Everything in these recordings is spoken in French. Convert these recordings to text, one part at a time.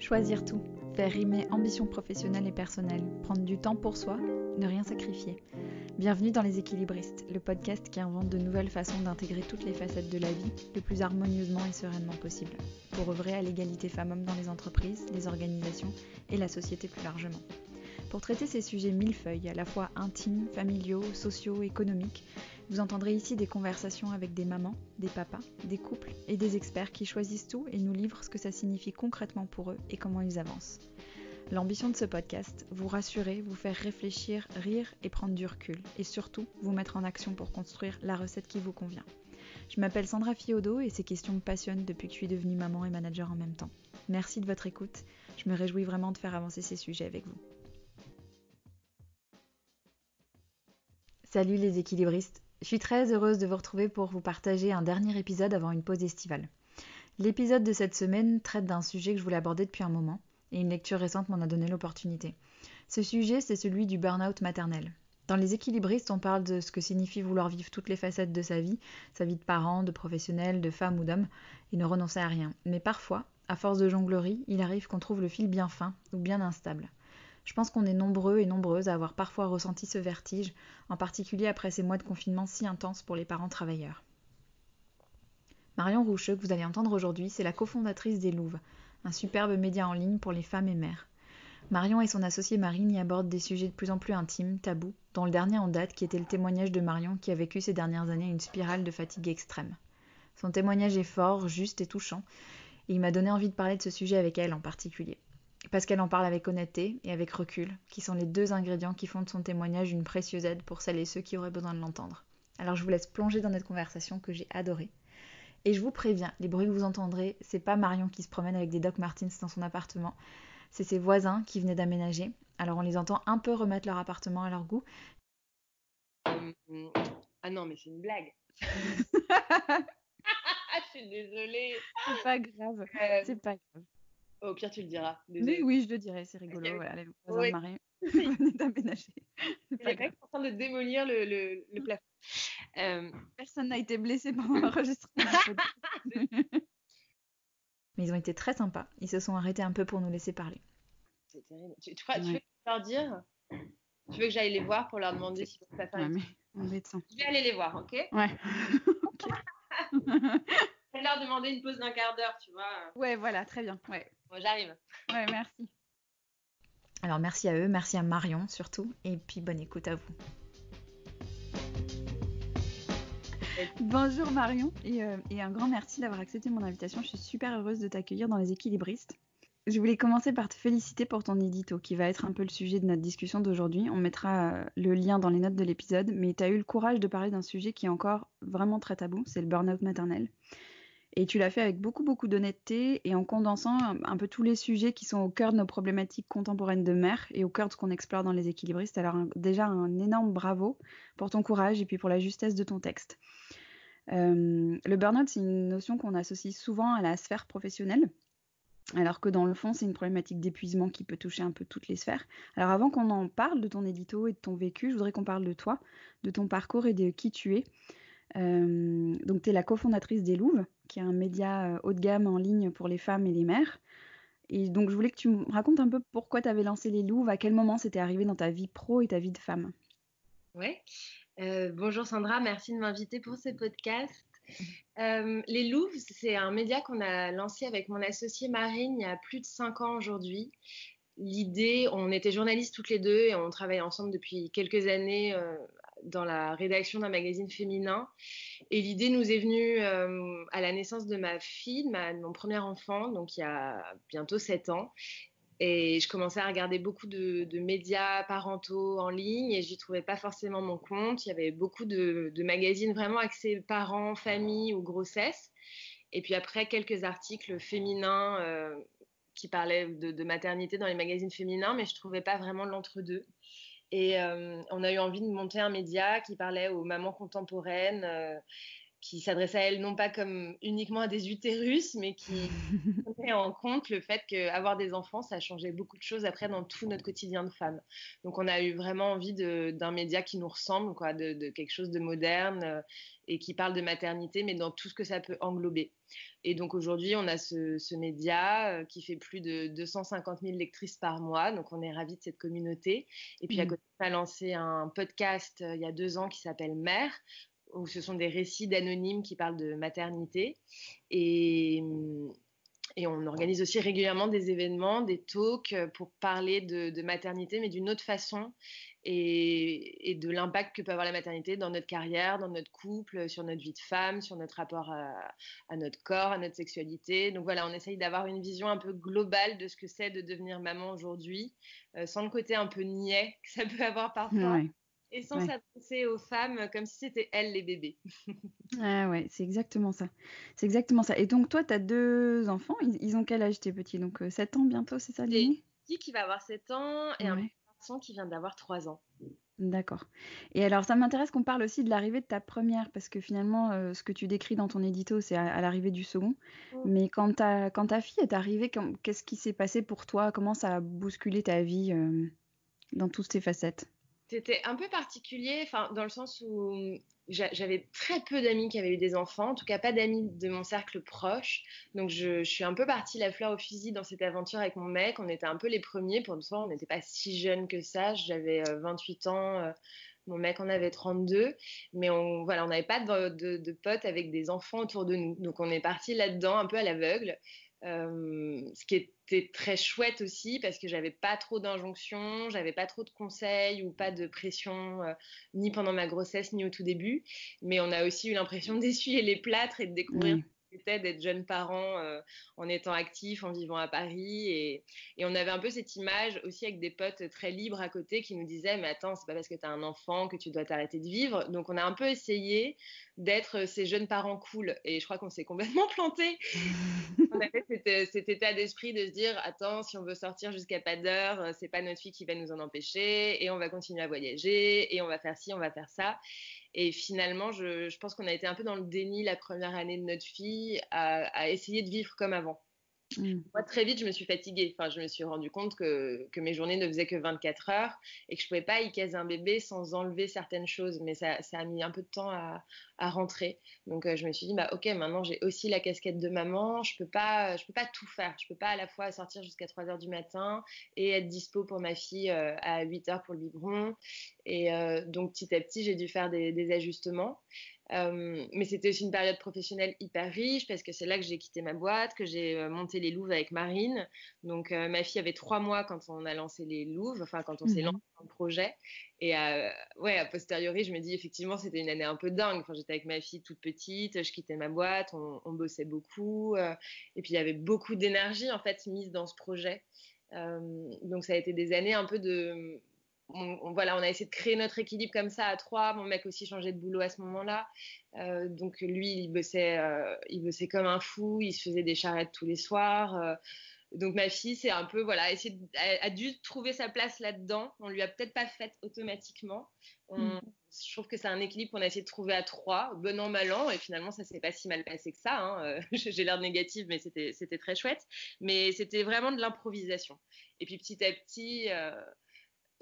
Choisir tout, faire rimer ambition professionnelle et personnelle, prendre du temps pour soi, ne rien sacrifier. Bienvenue dans Les Équilibristes, le podcast qui invente de nouvelles façons d'intégrer toutes les facettes de la vie le plus harmonieusement et sereinement possible, pour œuvrer à l'égalité femmes-hommes dans les entreprises, les organisations et la société plus largement. Pour traiter ces sujets millefeuilles, à la fois intimes, familiaux, sociaux, économiques, vous entendrez ici des conversations avec des mamans, des papas, des couples et des experts qui choisissent tout et nous livrent ce que ça signifie concrètement pour eux et comment ils avancent. L'ambition de ce podcast, vous rassurer, vous faire réfléchir, rire et prendre du recul, et surtout vous mettre en action pour construire la recette qui vous convient. Je m'appelle Sandra Fiodo et ces questions me passionnent depuis que je suis devenue maman et manager en même temps. Merci de votre écoute, je me réjouis vraiment de faire avancer ces sujets avec vous. Salut les équilibristes, je suis très heureuse de vous retrouver pour vous partager un dernier épisode avant une pause estivale. L'épisode de cette semaine traite d'un sujet que je voulais aborder depuis un moment, et une lecture récente m'en a donné l'opportunité. Ce sujet, c'est celui du burn-out maternel. Dans Les Équilibristes, on parle de ce que signifie vouloir vivre toutes les facettes de sa vie de parent, de professionnel, de femme ou d'homme, et ne renoncer à rien. Mais parfois, à force de jonglerie, il arrive qu'on trouve le fil bien fin ou bien instable. Je pense qu'on est nombreux et nombreuses à avoir parfois ressenti ce vertige, en particulier après ces mois de confinement si intenses pour les parents travailleurs. Marion Roucheux, que vous allez entendre aujourd'hui, c'est la cofondatrice des Louves, un superbe média en ligne pour les femmes et mères. Marion et son associée Marine y abordent des sujets de plus en plus intimes, tabous, dont le dernier en date qui était le témoignage de Marion qui a vécu ces dernières années une spirale de fatigue extrême. Son témoignage est fort, juste et touchant, et il m'a donné envie de parler de ce sujet avec elle en particulier. Parce qu'elle en parle avec honnêteté et avec recul, qui sont les deux ingrédients qui font de son témoignage une précieuse aide pour celles et ceux qui auraient besoin de l'entendre. Alors je vous laisse plonger dans notre conversation que j'ai adorée. Et je vous préviens, les bruits que vous entendrez, c'est pas Marion qui se promène avec des Doc Martens dans son appartement, c'est ses voisins qui venaient d'aménager. Alors on les entend un peu remettre leur appartement à leur goût. Ah non, mais c'est une blague. Je suis désolée. C'est pas grave, c'est pas grave. Au pire, tu le diras. Désolée. Mais oui, je le dirais, c'est rigolo. Okay. Voilà, les voisins de Marion Oui. venaient d'aménager. C'est pas Les grave. mecs sont en train de démolir le plafond. Personne n'a été blessé pendant l'enregistrement du podcast. Mais ils ont été très sympas. Ils se sont arrêtés un peu pour nous laisser parler. C'est terrible. Tu veux leur dire? Tu veux que j'aille les voir pour leur demander s'ils peuvent pas faire une... embêtant. Je vais aller les voir, ok? Ouais. Ok. Je vais leur demander une pause d'un quart d'heure, tu vois. Ouais, voilà, très bien. Ouais. Bon, j'arrive. Ouais, merci. Alors merci à eux, merci à Marion surtout, et puis bonne écoute à vous. Bonjour Marion, et un grand merci d'avoir accepté mon invitation. Je suis super heureuse de t'accueillir dans Les Équilibristes. Je voulais commencer par te féliciter pour ton édito, qui va être un peu le sujet de notre discussion d'aujourd'hui. On mettra le lien dans les notes de l'épisode, mais tu as eu le courage de parler d'un sujet qui est encore vraiment très tabou, c'est le burn-out maternel. Et tu l'as fait avec beaucoup d'honnêteté et en condensant un peu tous les sujets qui sont au cœur de nos problématiques contemporaines de mère et au cœur de ce qu'on explore dans Les Équilibristes. Alors déjà un énorme bravo pour ton courage et puis pour la justesse de ton texte. Le burn-out, c'est une notion qu'on associe souvent à la sphère professionnelle, alors que dans le fond, c'est une problématique d'épuisement qui peut toucher un peu toutes les sphères. Alors avant qu'on en parle de ton édito et de ton vécu, je voudrais qu'on parle de toi, de ton parcours et de qui tu es. Donc tu es la cofondatrice des Louves, qui est un média haut de gamme en ligne pour les femmes et les mères. Et donc je voulais que tu me racontes un peu pourquoi tu avais lancé les Louves, à quel moment c'était arrivé dans ta vie pro et ta vie de femme. Ouais. Bonjour Sandra, merci de m'inviter pour ce podcast. Les Louves, c'est un média qu'on a lancé avec mon associée Marine il y a plus de 5 ans aujourd'hui. L'idée, on était journalistes toutes les deux et on travaille ensemble depuis quelques années dans la rédaction d'un magazine féminin. Et l'idée nous est venue à la naissance de ma fille, mon premier enfant, donc il y a bientôt 7 ans. Et je commençais à regarder beaucoup de médias parentaux en ligne et je n'y trouvais pas forcément mon compte. Il y avait beaucoup de magazines vraiment axés parents, famille ou grossesse. Et puis après, quelques articles féminins qui parlaient de maternité dans les magazines féminins, mais je ne trouvais pas vraiment l'entre-deux. Et on a eu envie de monter un média qui parlait aux mamans contemporaines, qui s'adresse à elles non pas comme uniquement à des utérus, mais qui prenait en compte le fait qu'avoir des enfants, ça changeait beaucoup de choses après dans tout notre quotidien de femme. Donc on a eu vraiment envie d'un média qui nous ressemble, quoi, de quelque chose de moderne et qui parle de maternité, mais dans tout ce que ça peut englober. Et donc aujourd'hui, on a ce média qui fait plus de 250 000 lectrices par mois, donc on est ravis de cette communauté. Et puis à côté, on a lancé un podcast il y a 2 ans qui s'appelle Mère, où ce sont des récits d'anonymes qui parlent de maternité. Et, et on organise aussi régulièrement des événements, des talks pour parler de maternité, mais d'une autre façon, et de l'impact que peut avoir la maternité dans notre carrière, dans notre couple, sur notre vie de femme, sur notre rapport à notre corps, à notre sexualité. Donc voilà, on essaye d'avoir une vision un peu globale de ce que c'est de devenir maman aujourd'hui, sans le côté un peu niais que ça peut avoir parfois. Ouais. Et sans s'adresser aux femmes comme si c'était elles les bébés. Ah ouais, c'est exactement ça. C'est exactement ça. Et donc toi, tu as 2 enfants, ils ont quel âge tes petits? Donc 7 ans bientôt, c'est ça J'ai une l'aîné? fille qui va avoir 7 ans et un Ouais, garçon qui vient d'avoir 3 ans. d'accord. Et alors ça m'intéresse qu'on parle aussi de l'arrivée de ta première, parce que finalement, ce que tu décris dans ton édito, c'est à l'arrivée du second. Mm. Mais quand ta fille est arrivée, qu'est-ce qui s'est passé pour toi? Comment ça a bousculé ta vie, dans toutes ses facettes? C'était un peu particulier, enfin, dans le sens où j'avais très peu d'amis qui avaient eu des enfants, en tout cas pas d'amis de mon cercle proche. Donc je suis un peu partie la fleur au fusil dans cette aventure avec mon mec. On était un peu les premiers, pour une fois, on n'était pas si jeunes que ça. J'avais 28 ans, mon mec en avait 32. Mais voilà, on n'avait pas de potes avec des enfants autour de nous. Donc on est parti là-dedans un peu à l'aveugle. Ce qui était très chouette aussi parce que j'avais pas trop d'injonctions, j'avais pas trop de conseils ou pas de pression ni pendant ma grossesse ni au tout début, mais on a aussi eu l'impression d'essuyer les plâtres et de découvrir Ouais. ce que c'était d'être jeune parent en étant actif, en vivant à Paris et on avait un peu cette image aussi avec des potes très libres à côté qui nous disaient mais attends c'est pas parce que tu as un enfant que tu dois t'arrêter de vivre, donc on a un peu essayé d'être ces jeunes parents cool et je crois qu'on s'est complètement planté. On avait cet état d'esprit de se dire attends, si on veut sortir jusqu'à pas d'heure, c'est pas notre fille qui va nous en empêcher, et on va continuer à voyager, et on va faire ci, on va faire ça. Et finalement, je pense qu'on a été un peu dans le déni la première année de notre fille à essayer de vivre comme avant. Mmh. Moi, très vite, je me suis fatiguée. Enfin, je me suis rendu compte que mes journées ne faisaient que 24 heures et que je ne pouvais pas y caser un bébé sans enlever certaines choses. Mais ça a mis un peu de temps à rentrer. Donc, je me suis dit, bah, OK, maintenant, j'ai aussi la casquette de maman. Je peux pas tout faire. Je peux pas à la fois sortir jusqu'à 3 heures du matin et être dispo pour ma fille à 8 heures pour le biberon. Et donc, petit à petit, j'ai dû faire des ajustements. Mais c'était aussi une période professionnelle hyper riche parce que c'est là que j'ai quitté ma boîte, que j'ai monté les Louves avec Marine. Donc ma fille avait 3 mois quand on a lancé les Louves, enfin quand on s'est lancé Mmh. dans le projet. Et ouais, a posteriori, je me dis effectivement c'était une année un peu dingue. Enfin, j'étais avec ma fille toute petite, je quittais ma boîte, on bossait beaucoup. Et puis il y avait beaucoup d'énergie en fait mise dans ce projet. Donc ça a été des années un peu de voilà, on a essayé de créer notre équilibre comme ça à 3. Mon mec aussi changeait de boulot à ce moment-là. Donc lui, il bossait comme un fou. Il se faisait des charrettes tous les soirs. Donc ma fille, c'est un peu, voilà, a dû trouver sa place là-dedans. On lui a peut-être pas faite automatiquement. Mmh. Je trouve que c'est un équilibre qu'on a essayé de trouver à 3, bon an, mal an. Et finalement, ça s'est pas si mal passé que ça. Hein. J'ai l'air négative, mais c'était très chouette. Mais c'était vraiment de l'improvisation. Et puis petit à petit...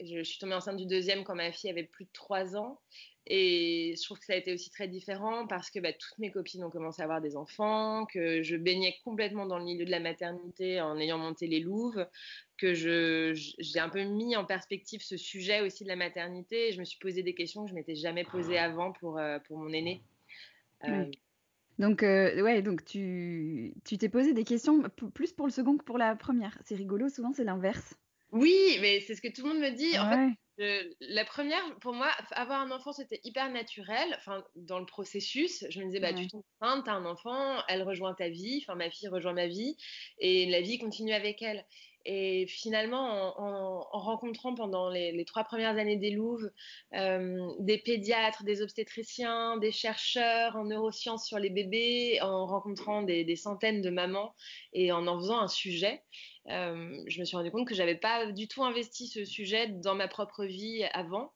je suis tombée enceinte du deuxième quand ma fille avait plus de 3 ans. Et je trouve que ça a été aussi très différent parce que toutes mes copines ont commencé à avoir des enfants, que je baignais complètement dans le milieu de la maternité en ayant monté les Louves, que j'ai un peu mis en perspective ce sujet aussi de la maternité. Et je me suis posé des questions que je m'étais jamais posées avant pour mon aîné. Ouais. Donc ouais, donc tu t'es posé des questions plus pour le second que pour la première. C'est rigolo, souvent c'est l'inverse. Oui, mais c'est ce que tout le monde me dit. En fait, Ouais. la première, pour moi, avoir un enfant, c'était hyper naturel. Enfin, dans le processus, je me disais, bah, tu Ouais. tombes enceinte, t'as un enfant, elle rejoint ta vie, enfin, ma fille rejoint ma vie, et la vie continue avec elle. Et finalement, en rencontrant pendant les 3 premières années des Louves, des pédiatres, des obstétriciens, des chercheurs en neurosciences sur les bébés, en rencontrant des centaines de mamans et en faisant un sujet, je me suis rendu compte que j'avais pas du tout investi ce sujet dans ma propre vie avant.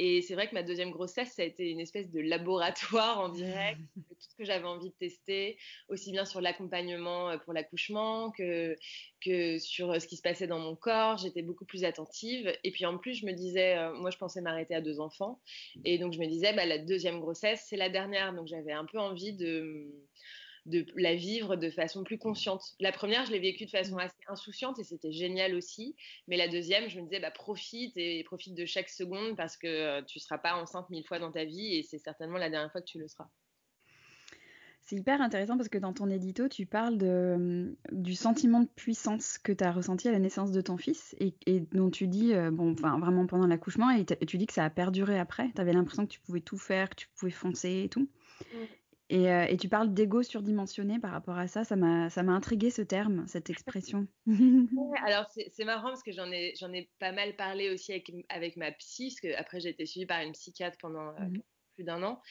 Et c'est vrai que ma deuxième grossesse, ça a été une espèce de laboratoire en direct. que j'avais envie de tester, aussi bien sur l'accompagnement pour l'accouchement que sur ce qui se passait dans mon corps. J'étais beaucoup plus attentive. Et puis en plus, je me disais, moi je pensais m'arrêter à 2 enfants. Et donc je me disais, la deuxième grossesse, c'est la dernière. Donc j'avais un peu envie de la vivre de façon plus consciente. La première, je l'ai vécue de façon assez insouciante et c'était génial aussi. Mais la deuxième, je me disais, profite de chaque seconde parce que tu ne seras pas enceinte 1000 fois dans ta vie et c'est certainement la dernière fois que tu le seras. C'est hyper intéressant parce que dans ton édito, tu parles du sentiment de puissance que tu as ressenti à la naissance de ton fils et dont tu dis, vraiment pendant l'accouchement, et tu dis que ça a perduré après. Tu avais l'impression que tu pouvais tout faire, que tu pouvais foncer et tout. Mm. Et tu parles d'ego surdimensionné par rapport à ça. Ça m'a intrigué ce terme, cette expression. Ouais, alors c'est marrant parce que j'en ai pas mal parlé aussi avec ma psy, parce que après j'ai été suivie par une psychiatre pendant plus d'1 an,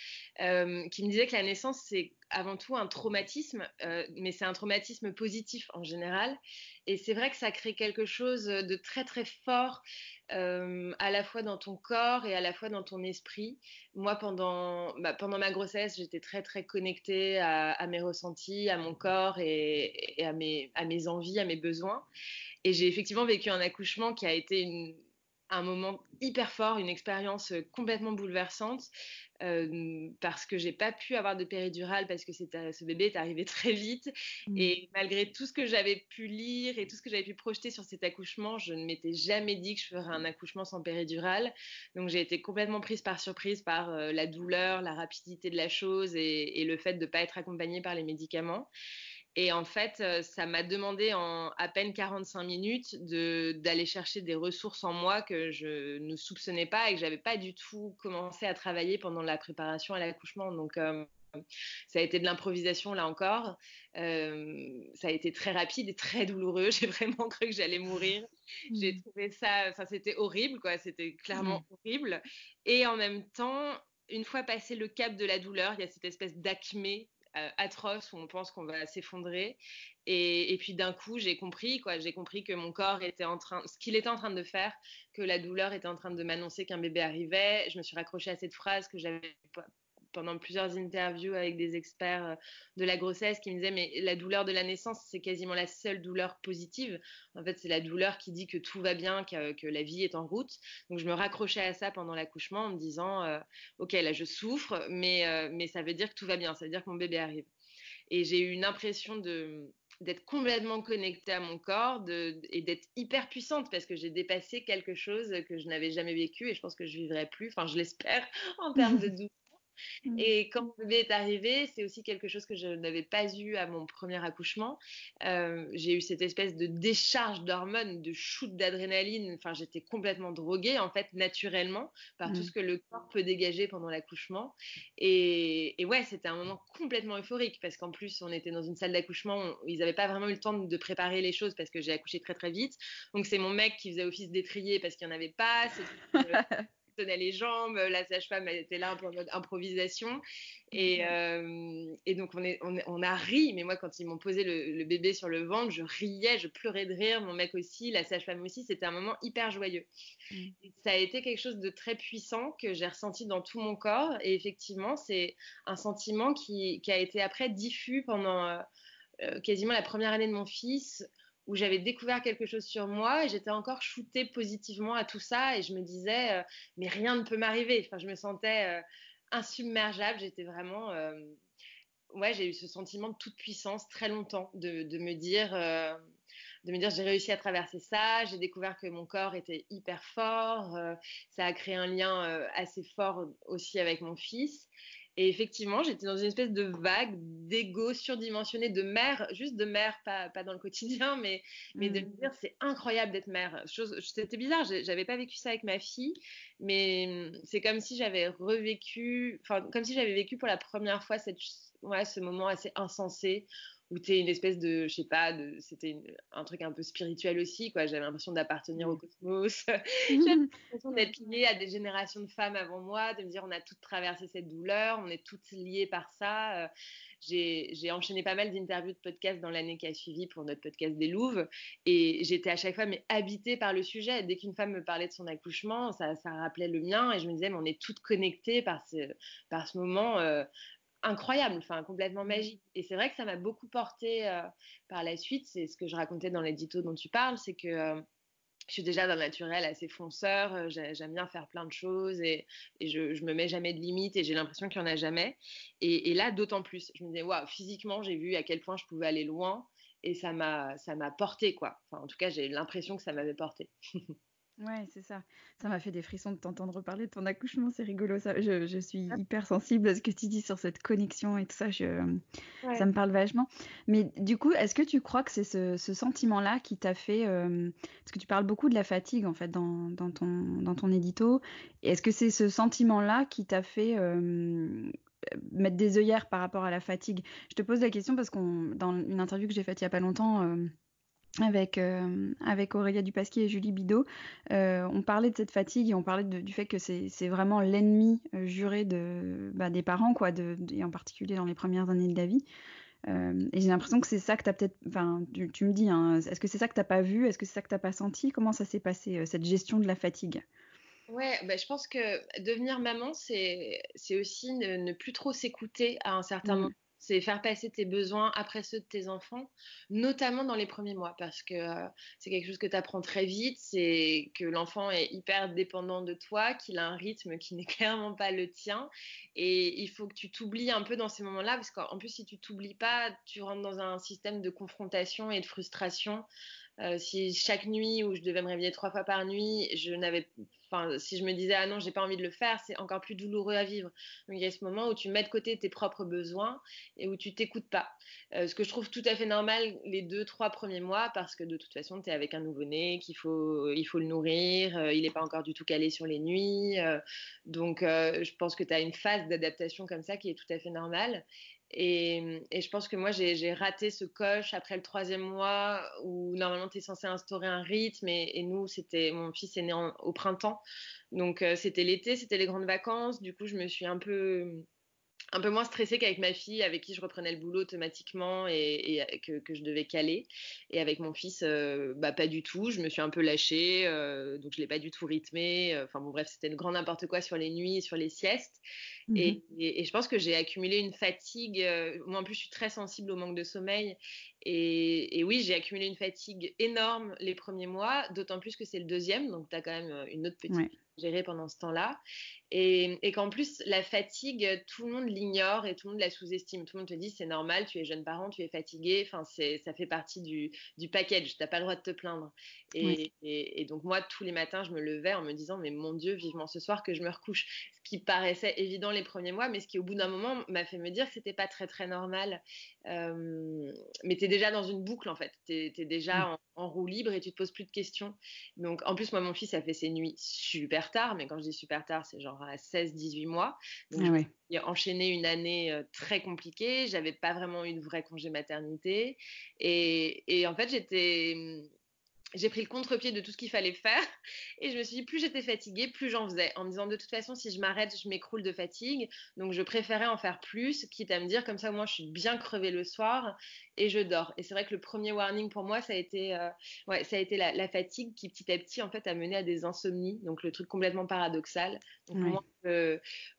qui me disait que la naissance c'est avant tout un traumatisme, mais c'est un traumatisme positif en général. Et c'est vrai que ça crée quelque chose de très très fort, à la fois dans ton corps et à la fois dans ton esprit. Moi, pendant ma grossesse, j'étais très très connectée à mes ressentis, à mon corps et à mes envies, à mes besoins. Et j'ai effectivement vécu un accouchement qui a été un moment hyper fort, une expérience complètement bouleversante, parce que j'ai pas pu avoir de péridurale parce que ce bébé est arrivé très vite. Et malgré tout ce que j'avais pu lire et tout ce que j'avais pu projeter sur cet accouchement, je ne m'étais jamais dit que je ferais un accouchement sans péridurale. Donc j'ai été complètement prise par surprise par la douleur, la rapidité de la chose et le fait de ne pas être accompagnée par les médicaments. Et en fait, ça m'a demandé en à peine 45 minutes d'aller chercher des ressources en moi que je ne soupçonnais pas et que j'avais pas du tout commencé à travailler pendant la préparation à l'accouchement. Donc, ça a été de l'improvisation là encore. Ça a été très rapide et très douloureux. J'ai vraiment cru que j'allais mourir. J'ai trouvé ça, enfin, c'était horrible, quoi. C'était clairement horrible. Et en même temps, une fois passé le cap de la douleur, il y a cette espèce d'acmé atroce où on pense qu'on va s'effondrer. Et puis d'un coup, j'ai compris que mon corps était ce qu'il était en train de faire, que la douleur était en train de m'annoncer qu'un bébé arrivait. Je me suis raccrochée à cette phrase que j'avais pendant plusieurs interviews avec des experts de la grossesse qui me disaient mais la douleur de la naissance c'est quasiment la seule douleur positive. En fait c'est la douleur qui dit que tout va bien, que la vie est en route. Donc je me raccrochais à ça pendant l'accouchement en me disant ok là je souffre mais ça veut dire que tout va bien, ça veut dire que mon bébé arrive. Et j'ai eu une impression d'être complètement connectée à mon corps et d'être hyper puissante parce que j'ai dépassé quelque chose que je n'avais jamais vécu et je pense que je vivrai plus, enfin je l'espère en termes de douleur. Et quand mon bébé est arrivé, c'est aussi quelque chose que je n'avais pas eu à mon premier accouchement. J'ai eu cette espèce de décharge d'hormones, de shoot d'adrénaline. Enfin, j'étais complètement droguée, en fait, naturellement, par tout ce que le corps peut dégager pendant l'accouchement. Et ouais, c'était un moment complètement euphorique parce qu'en plus, on était dans une salle d'accouchement où ils n'avaient pas vraiment eu le temps de préparer les choses parce que j'ai accouché très très vite. Donc, c'est mon mec qui faisait office d'étrier parce qu'il n'y en avait pas. Tenait les jambes, la sage-femme était là un peu en mode improvisation et donc on a ri, mais moi quand ils m'ont posé le bébé sur le ventre, je riais, je pleurais de rire, mon mec aussi, la sage-femme aussi, c'était un moment hyper joyeux. Et ça a été quelque chose de très puissant que j'ai ressenti dans tout mon corps et effectivement c'est un sentiment qui a été après diffus pendant quasiment la première année de mon fils où j'avais découvert quelque chose sur moi et j'étais encore shootée positivement à tout ça et je me disais mais rien ne peut m'arriver. Enfin, je me sentais insubmergeable. J'étais vraiment ouais, j'ai eu ce sentiment de toute puissance très longtemps de me dire j'ai réussi à traverser ça, j'ai découvert que mon corps était hyper fort, ça a créé un lien assez fort aussi avec mon fils. Et effectivement, j'étais dans une espèce de vague d'ego surdimensionné de mère, juste de mère, pas dans le quotidien, mais de me dire c'est incroyable d'être mère. C'était bizarre, j'avais pas vécu ça avec ma fille, mais c'est comme si j'avais revécu, enfin comme si j'avais vécu pour la première fois ce moment assez insensé où tu es une espèce de, je sais pas, c'était un truc un peu spirituel aussi, quoi. J'avais l'impression d'appartenir au cosmos. J'avais l'impression d'être liée à des générations de femmes avant moi, de me dire on a toutes traversé cette douleur, on est toutes liées par ça. J'ai enchaîné pas mal d'interviews de podcasts dans l'année qui a suivi pour notre podcast des Louves et j'étais à chaque fois mais habitée par le sujet. Dès qu'une femme me parlait de son accouchement, ça rappelait le mien et je me disais mais on est toutes connectées par ce moment incroyable, enfin complètement magique. Et c'est vrai que ça m'a beaucoup porté par la suite. C'est ce que je racontais dans l'édito dont tu parles, c'est que je suis déjà d'un naturel assez fonceur, j'aime bien faire plein de choses et je me mets jamais de limites et j'ai l'impression qu'il n'y en a jamais. Et là, d'autant plus, je me disais, waouh, physiquement, j'ai vu à quel point je pouvais aller loin et ça m'a porté, quoi. Enfin, en tout cas, j'ai l'impression que ça m'avait porté. Ouais, c'est ça. Ça m'a fait des frissons de t'entendre parler de ton accouchement, c'est rigolo ça. Je suis hyper sensible à ce que tu dis sur cette connexion et tout ça, ça Ouais. me parle vachement. Mais du coup, est-ce que tu crois que c'est ce sentiment-là qui t'a fait... parce que tu parles beaucoup de la fatigue, en fait, dans ton édito. Et est-ce que c'est ce sentiment-là qui t'a fait mettre des œillères par rapport à la fatigue? Je te pose la question parce dans une interview que j'ai faite il y a pas longtemps... avec Aurélia Dupasquier et Julie Bidot, on parlait de cette fatigue et on parlait du fait que c'est vraiment l'ennemi juré des parents, quoi, et en particulier dans les premières années de la vie. Et j'ai l'impression que c'est ça que t'as peut-être... Enfin, tu me dis, hein, est-ce que c'est ça que t'as pas vu? Est-ce que c'est ça que t'as pas senti? Comment ça s'est passé, cette gestion de la fatigue? Ouais, bah, je pense que devenir maman, c'est aussi ne plus trop s'écouter à un certain moment. Mm. C'est faire passer tes besoins après ceux de tes enfants, notamment dans les premiers mois, parce que c'est quelque chose que tu apprends très vite, c'est que l'enfant est hyper dépendant de toi, qu'il a un rythme qui n'est clairement pas le tien, et il faut que tu t'oublies un peu dans ces moments-là, parce qu'en plus, si tu t'oublies pas, tu rentres dans un système de confrontation et de frustration. Si chaque nuit où je devais me réveiller 3 fois par nuit, si je me disais ah non j'ai pas envie de le faire, c'est encore plus douloureux à vivre. Donc il y a ce moment où tu mets de côté tes propres besoins et où tu t'écoutes pas. Ce que je trouve tout à fait normal les 2, 3 premiers mois parce que de toute façon tu es avec un nouveau-né, il faut le nourrir, il n'est pas encore du tout calé sur les nuits, donc je pense que tu as une phase d'adaptation comme ça qui est tout à fait normale. Et je pense que moi, j'ai raté ce coche après le 3e mois où normalement, tu es censé instaurer un rythme. Et nous, mon fils est né au printemps. Donc, c'était l'été, c'était les grandes vacances. Du coup, je me suis un peu moins stressée qu'avec ma fille, avec qui je reprenais le boulot automatiquement et que je devais caler. Et avec mon fils, pas du tout. Je me suis un peu lâchée, donc je l'ai pas du tout rythmé. Enfin bon, bref, c'était le grand n'importe quoi sur les nuits, sur les siestes. Mhm. Et je pense que j'ai accumulé une fatigue. Moi, en plus, je suis très sensible au manque de sommeil. Et oui, j'ai accumulé une fatigue énorme les premiers mois, d'autant plus que c'est le deuxième. Donc, tu as quand même une autre petite Ouais. vie à gérer pendant ce temps-là. Et qu'en plus, la fatigue, tout le monde l'ignore et tout le monde la sous-estime. Tout le monde te dit c'est normal, tu es jeune parent, tu es fatigué. Enfin, ça fait partie du package. Tu n'as pas le droit de te plaindre. Ouais. Et donc, moi, tous les matins, je me levais en me disant mais mon Dieu, vivement ce soir que je me recouche. Ce qui paraissait évident les premiers mois, mais ce qui, au bout d'un moment, m'a fait me dire que c'était pas très, très normal. Mais tu es déjà dans une boucle, en fait. Tu es Mm. déjà en roue libre et tu te poses plus de questions. Donc, en plus, moi, mon fils a fait ses nuits super tard, mais quand je dis super tard, c'est genre à 16, 18 mois. Donc, Ah je me ouais. suis enchaîné une année très compliquée. J'avais pas vraiment eu de vrai congé maternité. Et en fait, j'ai pris le contre-pied de tout ce qu'il fallait faire et je me suis dit plus j'étais fatiguée, plus j'en faisais en me disant de toute façon si je m'arrête, je m'écroule de fatigue. Donc je préférais en faire plus, quitte à me dire comme ça moi je suis bien crevée le soir et je dors. Et c'est vrai que le premier warning pour moi ça a été la fatigue qui petit à petit en fait a mené à des insomnies. Donc le truc complètement paradoxal. Donc Ouais. moi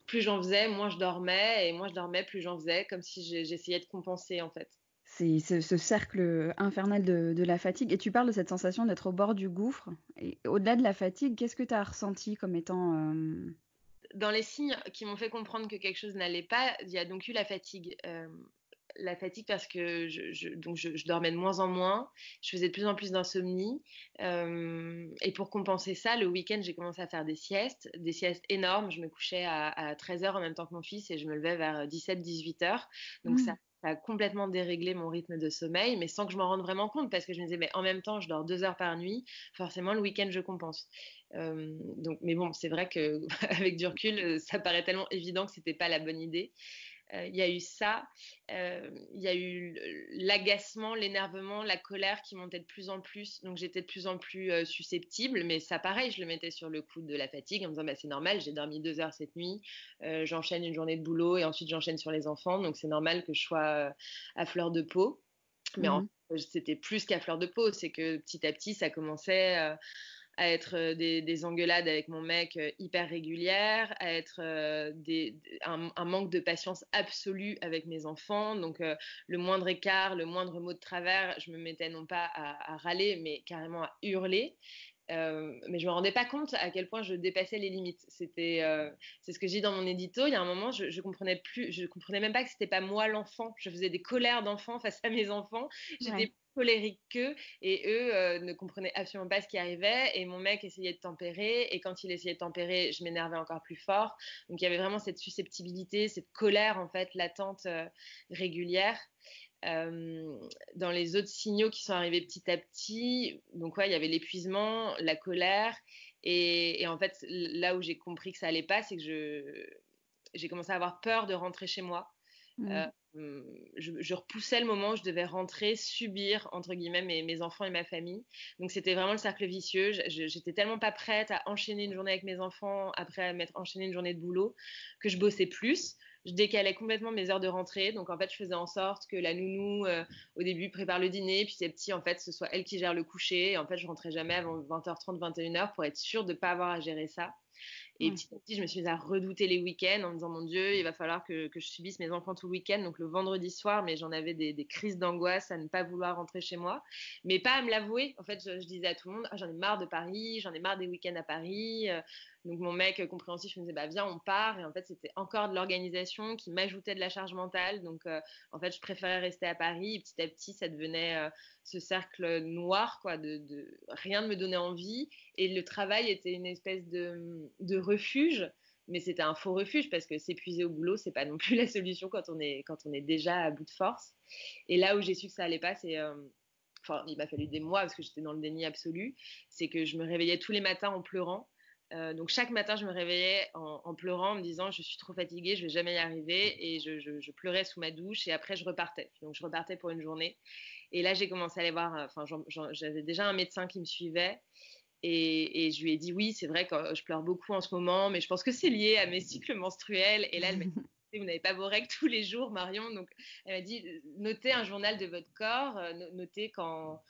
plus j'en faisais, moins je dormais et moins je dormais, plus j'en faisais comme si j'essayais de compenser en fait. C'est ce cercle infernal de la fatigue. Et tu parles de cette sensation d'être au bord du gouffre. Et au-delà de la fatigue, qu'est-ce que tu as ressenti comme étant... Dans les signes qui m'ont fait comprendre que quelque chose n'allait pas, il y a donc eu la fatigue. La fatigue parce que je dormais de moins en moins, je faisais de plus en plus d'insomnie. Et pour compenser ça, le week-end, j'ai commencé à faire des siestes énormes. Je me couchais à 13 heures en même temps que mon fils et je me levais vers 17, 18 heures. Donc Hmm. ça a complètement déréglé mon rythme de sommeil, mais sans que je m'en rende vraiment compte parce que je me disais, mais en même temps, je dors 2 heures par nuit, forcément, le week-end, je compense. Donc, mais bon, c'est vrai qu'avec du recul, ça paraît tellement évident que c'était pas la bonne idée. Il y a eu ça, il y a eu l'agacement, l'énervement, la colère qui montait de plus en plus. Donc j'étais de plus en plus susceptible, mais ça pareil, je le mettais sur le coup de la fatigue en me disant bah, c'est normal, j'ai dormi 2 heures cette nuit, j'enchaîne une journée de boulot et ensuite j'enchaîne sur les enfants, donc c'est normal que je sois à fleur de peau. Mais en Mhm. fait, c'était plus qu'à fleur de peau, c'est que petit à petit ça commençait à être des engueulades avec mon mec hyper régulières, à être un manque de patience absolue avec mes enfants. Donc, le moindre écart, le moindre mot de travers, je me mettais non pas à râler, mais carrément à hurler. Mais je me rendais pas compte à quel point je dépassais les limites. C'est ce que je dis dans mon édito. Il y a un moment, je comprenais même pas que c'était pas moi l'enfant. Je faisais des colères d'enfant face à mes enfants. J'étais plus colérique qu'eux et eux ne comprenaient absolument pas ce qui arrivait. Et mon mec essayait de tempérer et quand il essayait de tempérer, je m'énervais encore plus fort. Donc il y avait vraiment cette susceptibilité, cette colère en fait latente régulière. Dans les autres signaux qui sont arrivés petit à petit, donc il y avait l'épuisement, la colère, et en fait, là où j'ai compris que ça allait pas, c'est que j'ai commencé à avoir peur de rentrer chez moi. Je repoussais le moment où je devais rentrer, subir, entre guillemets, mes enfants et ma famille. Donc, c'était vraiment le cercle vicieux. J'étais tellement pas prête à enchaîner une journée avec mes enfants, après m'être enchaîné une journée de boulot, que je bossais plus. Je décalais complètement mes heures de rentrée. Donc, en fait, je faisais en sorte que la nounou, au début, prépare le dîner, puis ses petits, en fait, ce soit elle qui gère le coucher. Et en fait, je rentrais jamais avant 20h30, 21h pour être sûre de ne pas avoir à gérer ça. Et petit à petit, je me suis mise à redouter les week-ends en me disant, mon Dieu, il va falloir que je subisse mes enfants tout le week-end, donc le vendredi soir, mais j'en avais des crises d'angoisse à ne pas vouloir rentrer chez moi, mais pas à me l'avouer. En fait, je disais à tout le monde, j'en ai marre de Paris, j'en ai marre des week-ends à Paris. Donc mon mec compréhensif me disait, bah viens, on part. Et en fait, c'était encore de l'organisation qui m'ajoutait de la charge mentale. Donc en fait, je préférais rester à Paris. Et petit à petit, ça devenait ce cercle noir, quoi, rien ne me donnait envie. Et le travail était une espèce de refuge, mais c'était un faux refuge parce que s'épuiser au boulot, c'est pas non plus la solution quand on est déjà à bout de force. Et là où j'ai su que ça allait pas, c'est enfin, il m'a fallu des mois parce que j'étais dans le déni absolu, c'est que je me réveillais tous les matins en pleurant. Donc chaque matin, je me réveillais en pleurant, en me disant je suis trop fatiguée, je vais jamais y arriver, et je pleurais sous ma douche et après je repartais. Donc je repartais pour une journée. Et là, j'ai commencé à aller voir. Enfin, j'avais déjà un médecin qui me suivait. Et je lui ai dit oui, c'est vrai que je pleure beaucoup en ce moment, mais je pense que c'est lié à mes cycles menstruels. Et là, elle m'a dit, vous n'avez pas vos règles tous les jours, Marion. Donc, elle m'a dit, notez un journal de votre corps, notez quand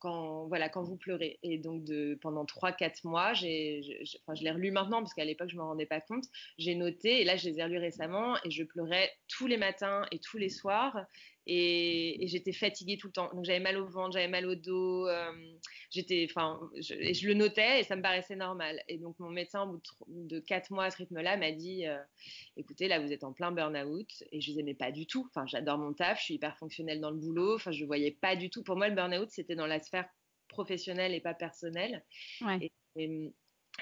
vous pleurez. Et donc, pendant 3-4 mois, je l'ai relu maintenant, parce qu'à l'époque, je ne me rendais pas compte. J'ai noté, et là, je les ai relus récemment, et je pleurais tous les matins et tous les soirs. Et j'étais fatiguée tout le temps. Donc, j'avais mal au ventre, j'avais mal au dos. Et je le notais, et ça me paraissait normal. Et donc, mon médecin, au bout de 4 mois à ce rythme-là, m'a dit écoutez, là, vous êtes en plein burn-out. Et je disais, mais pas du tout. Enfin, j'adore mon taf, je suis hyper fonctionnelle dans le boulot. Enfin, je ne voyais pas du tout. Pour moi, le burn-out, c'était dans la sphère professionnelle et pas personnelle. Et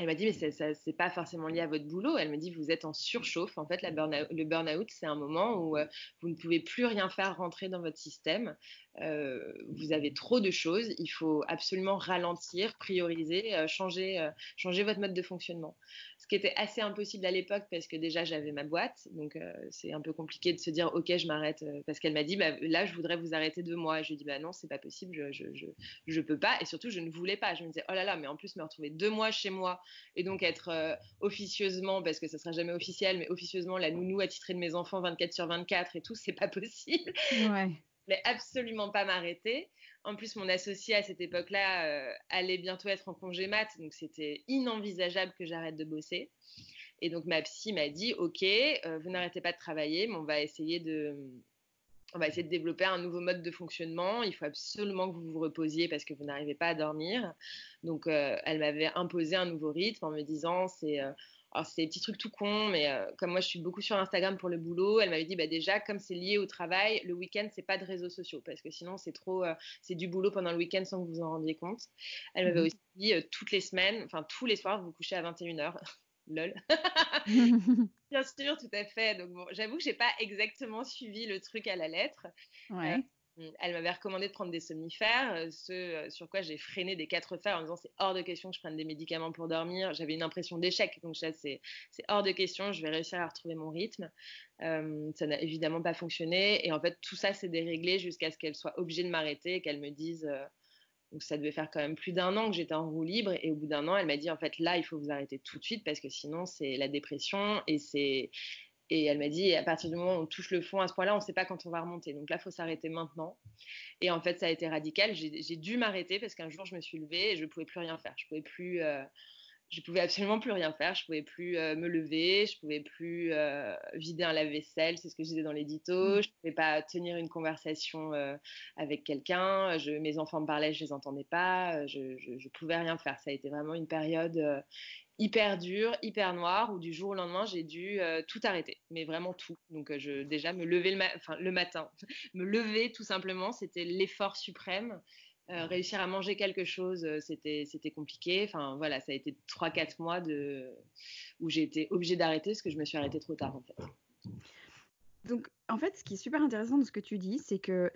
elle m'a dit, mais c'est pas forcément lié à votre boulot. Elle me dit, vous êtes en surchauffe. En fait, le burn-out, c'est un moment où vous ne pouvez plus rien faire rentrer dans votre système. Vous avez trop de choses. Il faut absolument ralentir, prioriser, changer votre mode de fonctionnement. Ce qui était assez impossible à l'époque parce que déjà, j'avais ma boîte. Donc, c'est un peu compliqué de se dire, OK, je m'arrête. Parce qu'elle m'a dit, bah, là, je voudrais vous arrêter 2 mois. Et je lui ai dit, bah non, c'est pas possible. Je peux pas. Et surtout, je ne voulais pas. Je me disais, oh là là, mais en plus, me retrouver 2 mois chez moi et donc être officieusement, parce que ça sera jamais officiel, mais officieusement la nounou attitrée de mes enfants 24/24 et tout, c'est pas possible. Ouais. Je voulais absolument pas m'arrêter. En plus, mon associé à cette époque-là allait bientôt être en congé mat, donc c'était inenvisageable que j'arrête de bosser. Et donc ma psy m'a dit, ok, vous n'arrêtez pas de travailler, mais on va essayer de développer un nouveau mode de fonctionnement. Il faut absolument que vous vous reposiez parce que vous n'arrivez pas à dormir. Donc, elle m'avait imposé un nouveau rythme en me disant, alors c'est des petits trucs tout cons, mais comme moi je suis beaucoup sur Instagram pour le boulot, elle m'avait dit bah déjà comme c'est lié au travail, le week-end c'est pas de réseaux sociaux parce que sinon c'est du boulot pendant le week-end sans que vous en rendiez compte. Elle m'avait aussi dit toutes les semaines, enfin tous les soirs vous vous couchez à 21h. Lol. Bien sûr, tout à fait. Donc bon, j'avoue que j'ai pas exactement suivi le truc à la lettre. Ouais. Elle m'avait recommandé de prendre des somnifères, ce sur quoi j'ai freiné des 4 fers en disant c'est hors de question que je prenne des médicaments pour dormir. J'avais une impression d'échec, donc c'est hors de question, je vais réussir à retrouver mon rythme. Ça n'a évidemment pas fonctionné et en fait tout ça s'est déréglé jusqu'à ce qu'elle soit obligée de m'arrêter et qu'elle me dise donc ça devait faire quand même plus d'1 an que j'étais en roue libre et au bout d'1 an elle m'a dit en fait là il faut vous arrêter tout de suite parce que sinon c'est la dépression et Et elle m'a dit, à partir du moment où on touche le fond à ce point-là, on ne sait pas quand on va remonter. Donc là, il faut s'arrêter maintenant. Et en fait, ça a été radical. J'ai dû m'arrêter parce qu'un jour, je me suis levée et je ne pouvais plus rien faire. Je pouvais absolument plus rien faire. Je pouvais plus me lever. Je pouvais plus vider un lave-vaisselle. C'est ce que je disais dans l'édito. Je pouvais pas tenir une conversation avec quelqu'un. Mes enfants me parlaient, je les entendais pas. Je pouvais rien faire. Ça a été vraiment une période hyper dure, hyper noire, où du jour au lendemain, j'ai dû tout arrêter, mais vraiment tout. Donc déjà me lever le matin, me lever tout simplement, c'était l'effort suprême. Réussir à manger quelque chose, c'était compliqué. Enfin voilà, ça a été 3-4 mois où j'ai été obligée d'arrêter parce que je me suis arrêtée trop tard en fait. Donc en fait, ce qui est super intéressant de ce que tu dis, c'est que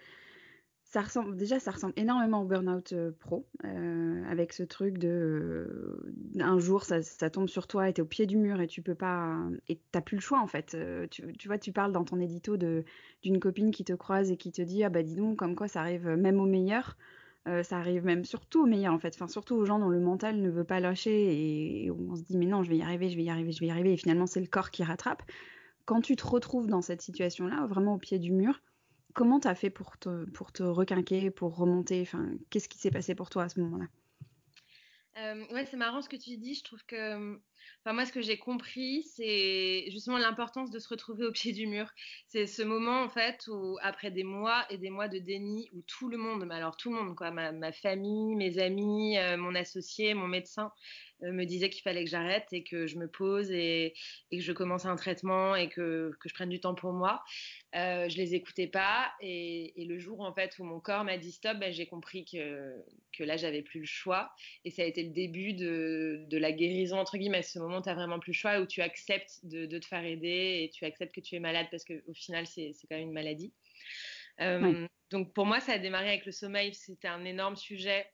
ça ressemble énormément au burn-out pro, avec ce truc un jour ça tombe sur toi et t'es au pied du mur et tu peux pas, et t'as plus le choix en fait. Tu vois, tu parles dans ton édito d'une copine qui te croise et qui te dit ah bah dis donc, comme quoi ça arrive même aux meilleurs, ça arrive même surtout aux meilleurs en fait, enfin surtout aux gens dont le mental ne veut pas lâcher et on se dit mais non, je vais y arriver et finalement c'est le corps qui rattrape. Quand tu te retrouves dans cette situation-là, vraiment au pied du mur, comment tu as fait pour te requinquer, pour remonter? Enfin, qu'est-ce qui s'est passé pour toi à ce moment-là? Ouais, c'est marrant ce que tu dis. Je trouve que, enfin, moi, ce que j'ai compris, c'est justement l'importance de se retrouver au pied du mur. C'est ce moment, en fait, où après des mois et des mois de déni, où tout le monde, mais alors tout le monde, quoi, ma famille, mes amis, mon associé, mon médecin, me disait qu'il fallait que j'arrête et que je me pose et que je commence un traitement et que je prenne du temps pour moi. Je les écoutais pas et le jour en fait où mon corps m'a dit stop, ben, j'ai compris que là j'avais plus le choix et ça a été le début de la guérison entre guillemets. Ce moment où tu n'as vraiment plus le choix, où tu acceptes de te faire aider et tu acceptes que tu es malade parce qu'au final c'est quand même une maladie. Oui. Donc pour moi ça a démarré avec le sommeil, c'était un énorme sujet.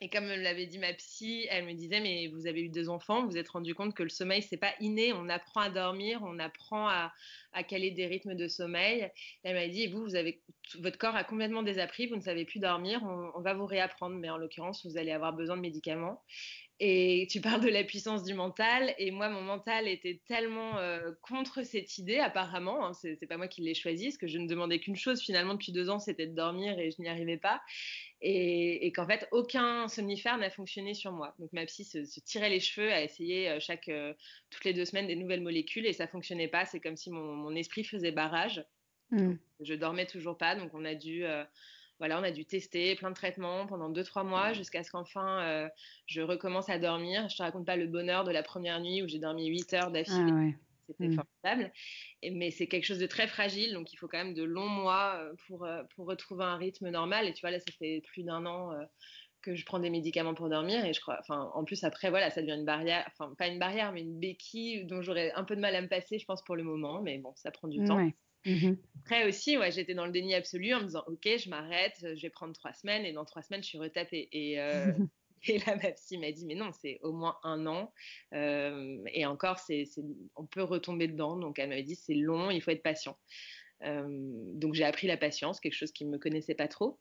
Et comme me l'avait dit ma psy, elle me disait mais vous avez eu 2 enfants, vous vous êtes rendu compte que le sommeil c'est pas inné, on apprend à dormir, on apprend à caler des rythmes de sommeil. Et elle m'a dit votre corps a complètement désappris, vous ne savez plus dormir, on va vous réapprendre, mais en l'occurrence vous allez avoir besoin de médicaments. Et tu parles de la puissance du mental, et moi mon mental était tellement contre cette idée apparemment, hein, c'est pas moi qui l'ai choisi, parce que je ne demandais qu'une chose finalement depuis 2 ans, c'était de dormir et je n'y arrivais pas. Et qu'en fait, aucun somnifère n'a fonctionné sur moi. Donc ma psy se tirait les cheveux à essayer toutes les 2 semaines des nouvelles molécules et ça fonctionnait pas. C'est comme si mon esprit faisait barrage. Je dormais toujours pas, donc on a dû tester plein de traitements pendant 2-3 mois jusqu'à ce qu'enfin je recommence à dormir. Je te raconte pas le bonheur de la première nuit où j'ai dormi 8 heures d'affilée. Ah ouais. C'était formidable. Mais c'est quelque chose de très fragile, donc il faut quand même de longs mois pour retrouver un rythme normal. Et tu vois, là, ça fait plus d'1 an que je prends des médicaments pour dormir. Et je crois, enfin, en plus, après, voilà, ça devient une barrière, enfin, pas une barrière, mais une béquille dont j'aurais un peu de mal à me passer, je pense, pour le moment. Mais bon, ça prend du temps. Ouais. Après aussi, ouais, j'étais dans le déni absolu en me disant, OK, je m'arrête, je vais prendre 3 semaines. Et dans 3 semaines, je suis retapée. Et là, ma psy m'a dit, mais non, c'est au moins 1 an. Et encore, on peut retomber dedans. Donc, elle m'a dit, c'est long, il faut être patient. Donc, j'ai appris la patience, quelque chose qui ne me connaissait pas trop.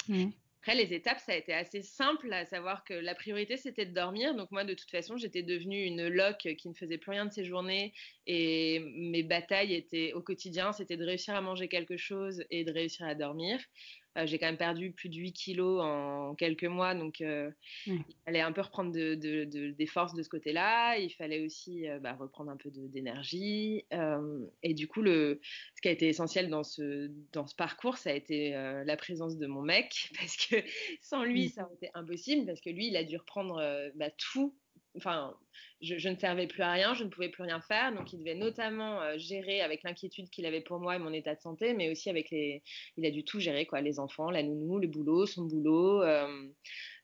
Ouais. Après, les étapes, ça a été assez simple, à savoir que la priorité, c'était de dormir. Donc, moi, de toute façon, j'étais devenue une loque qui ne faisait plus rien de ses journées. Et mes batailles étaient au quotidien, c'était de réussir à manger quelque chose et de réussir à dormir. J'ai quand même perdu plus de 8 kilos en quelques mois, donc il fallait un peu reprendre des forces de ce côté-là. Il fallait aussi reprendre un peu d'énergie. Et du coup, ce qui a été essentiel dans ce parcours, ça a été la présence de mon mec, parce que sans lui, ça aurait été impossible, parce que lui, il a dû reprendre tout. Enfin, je ne servais plus à rien, je ne pouvais plus rien faire, donc il devait notamment gérer avec l'inquiétude qu'il avait pour moi et mon état de santé, mais aussi il a dû tout gérer, quoi, les enfants, la nounou, le boulot, son boulot.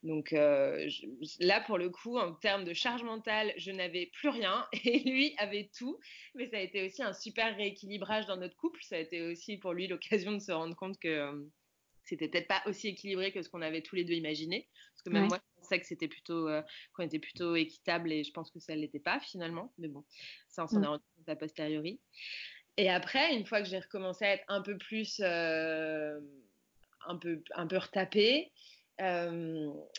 Donc là, pour le coup, en termes de charge mentale, je n'avais plus rien et lui avait tout. Mais ça a été aussi un super rééquilibrage dans notre couple. Ça a été aussi pour lui l'occasion de se rendre compte que c'était peut-être pas aussi équilibré que ce qu'on avait tous les deux imaginé. Parce que même moi, je pensais que c'était qu'on était plutôt équitable et je pense que ça ne l'était pas finalement. Mais bon, ça, on s'en est rendu compte a posteriori. Et après, une fois que j'ai recommencé à être un peu plus, un peu retapée,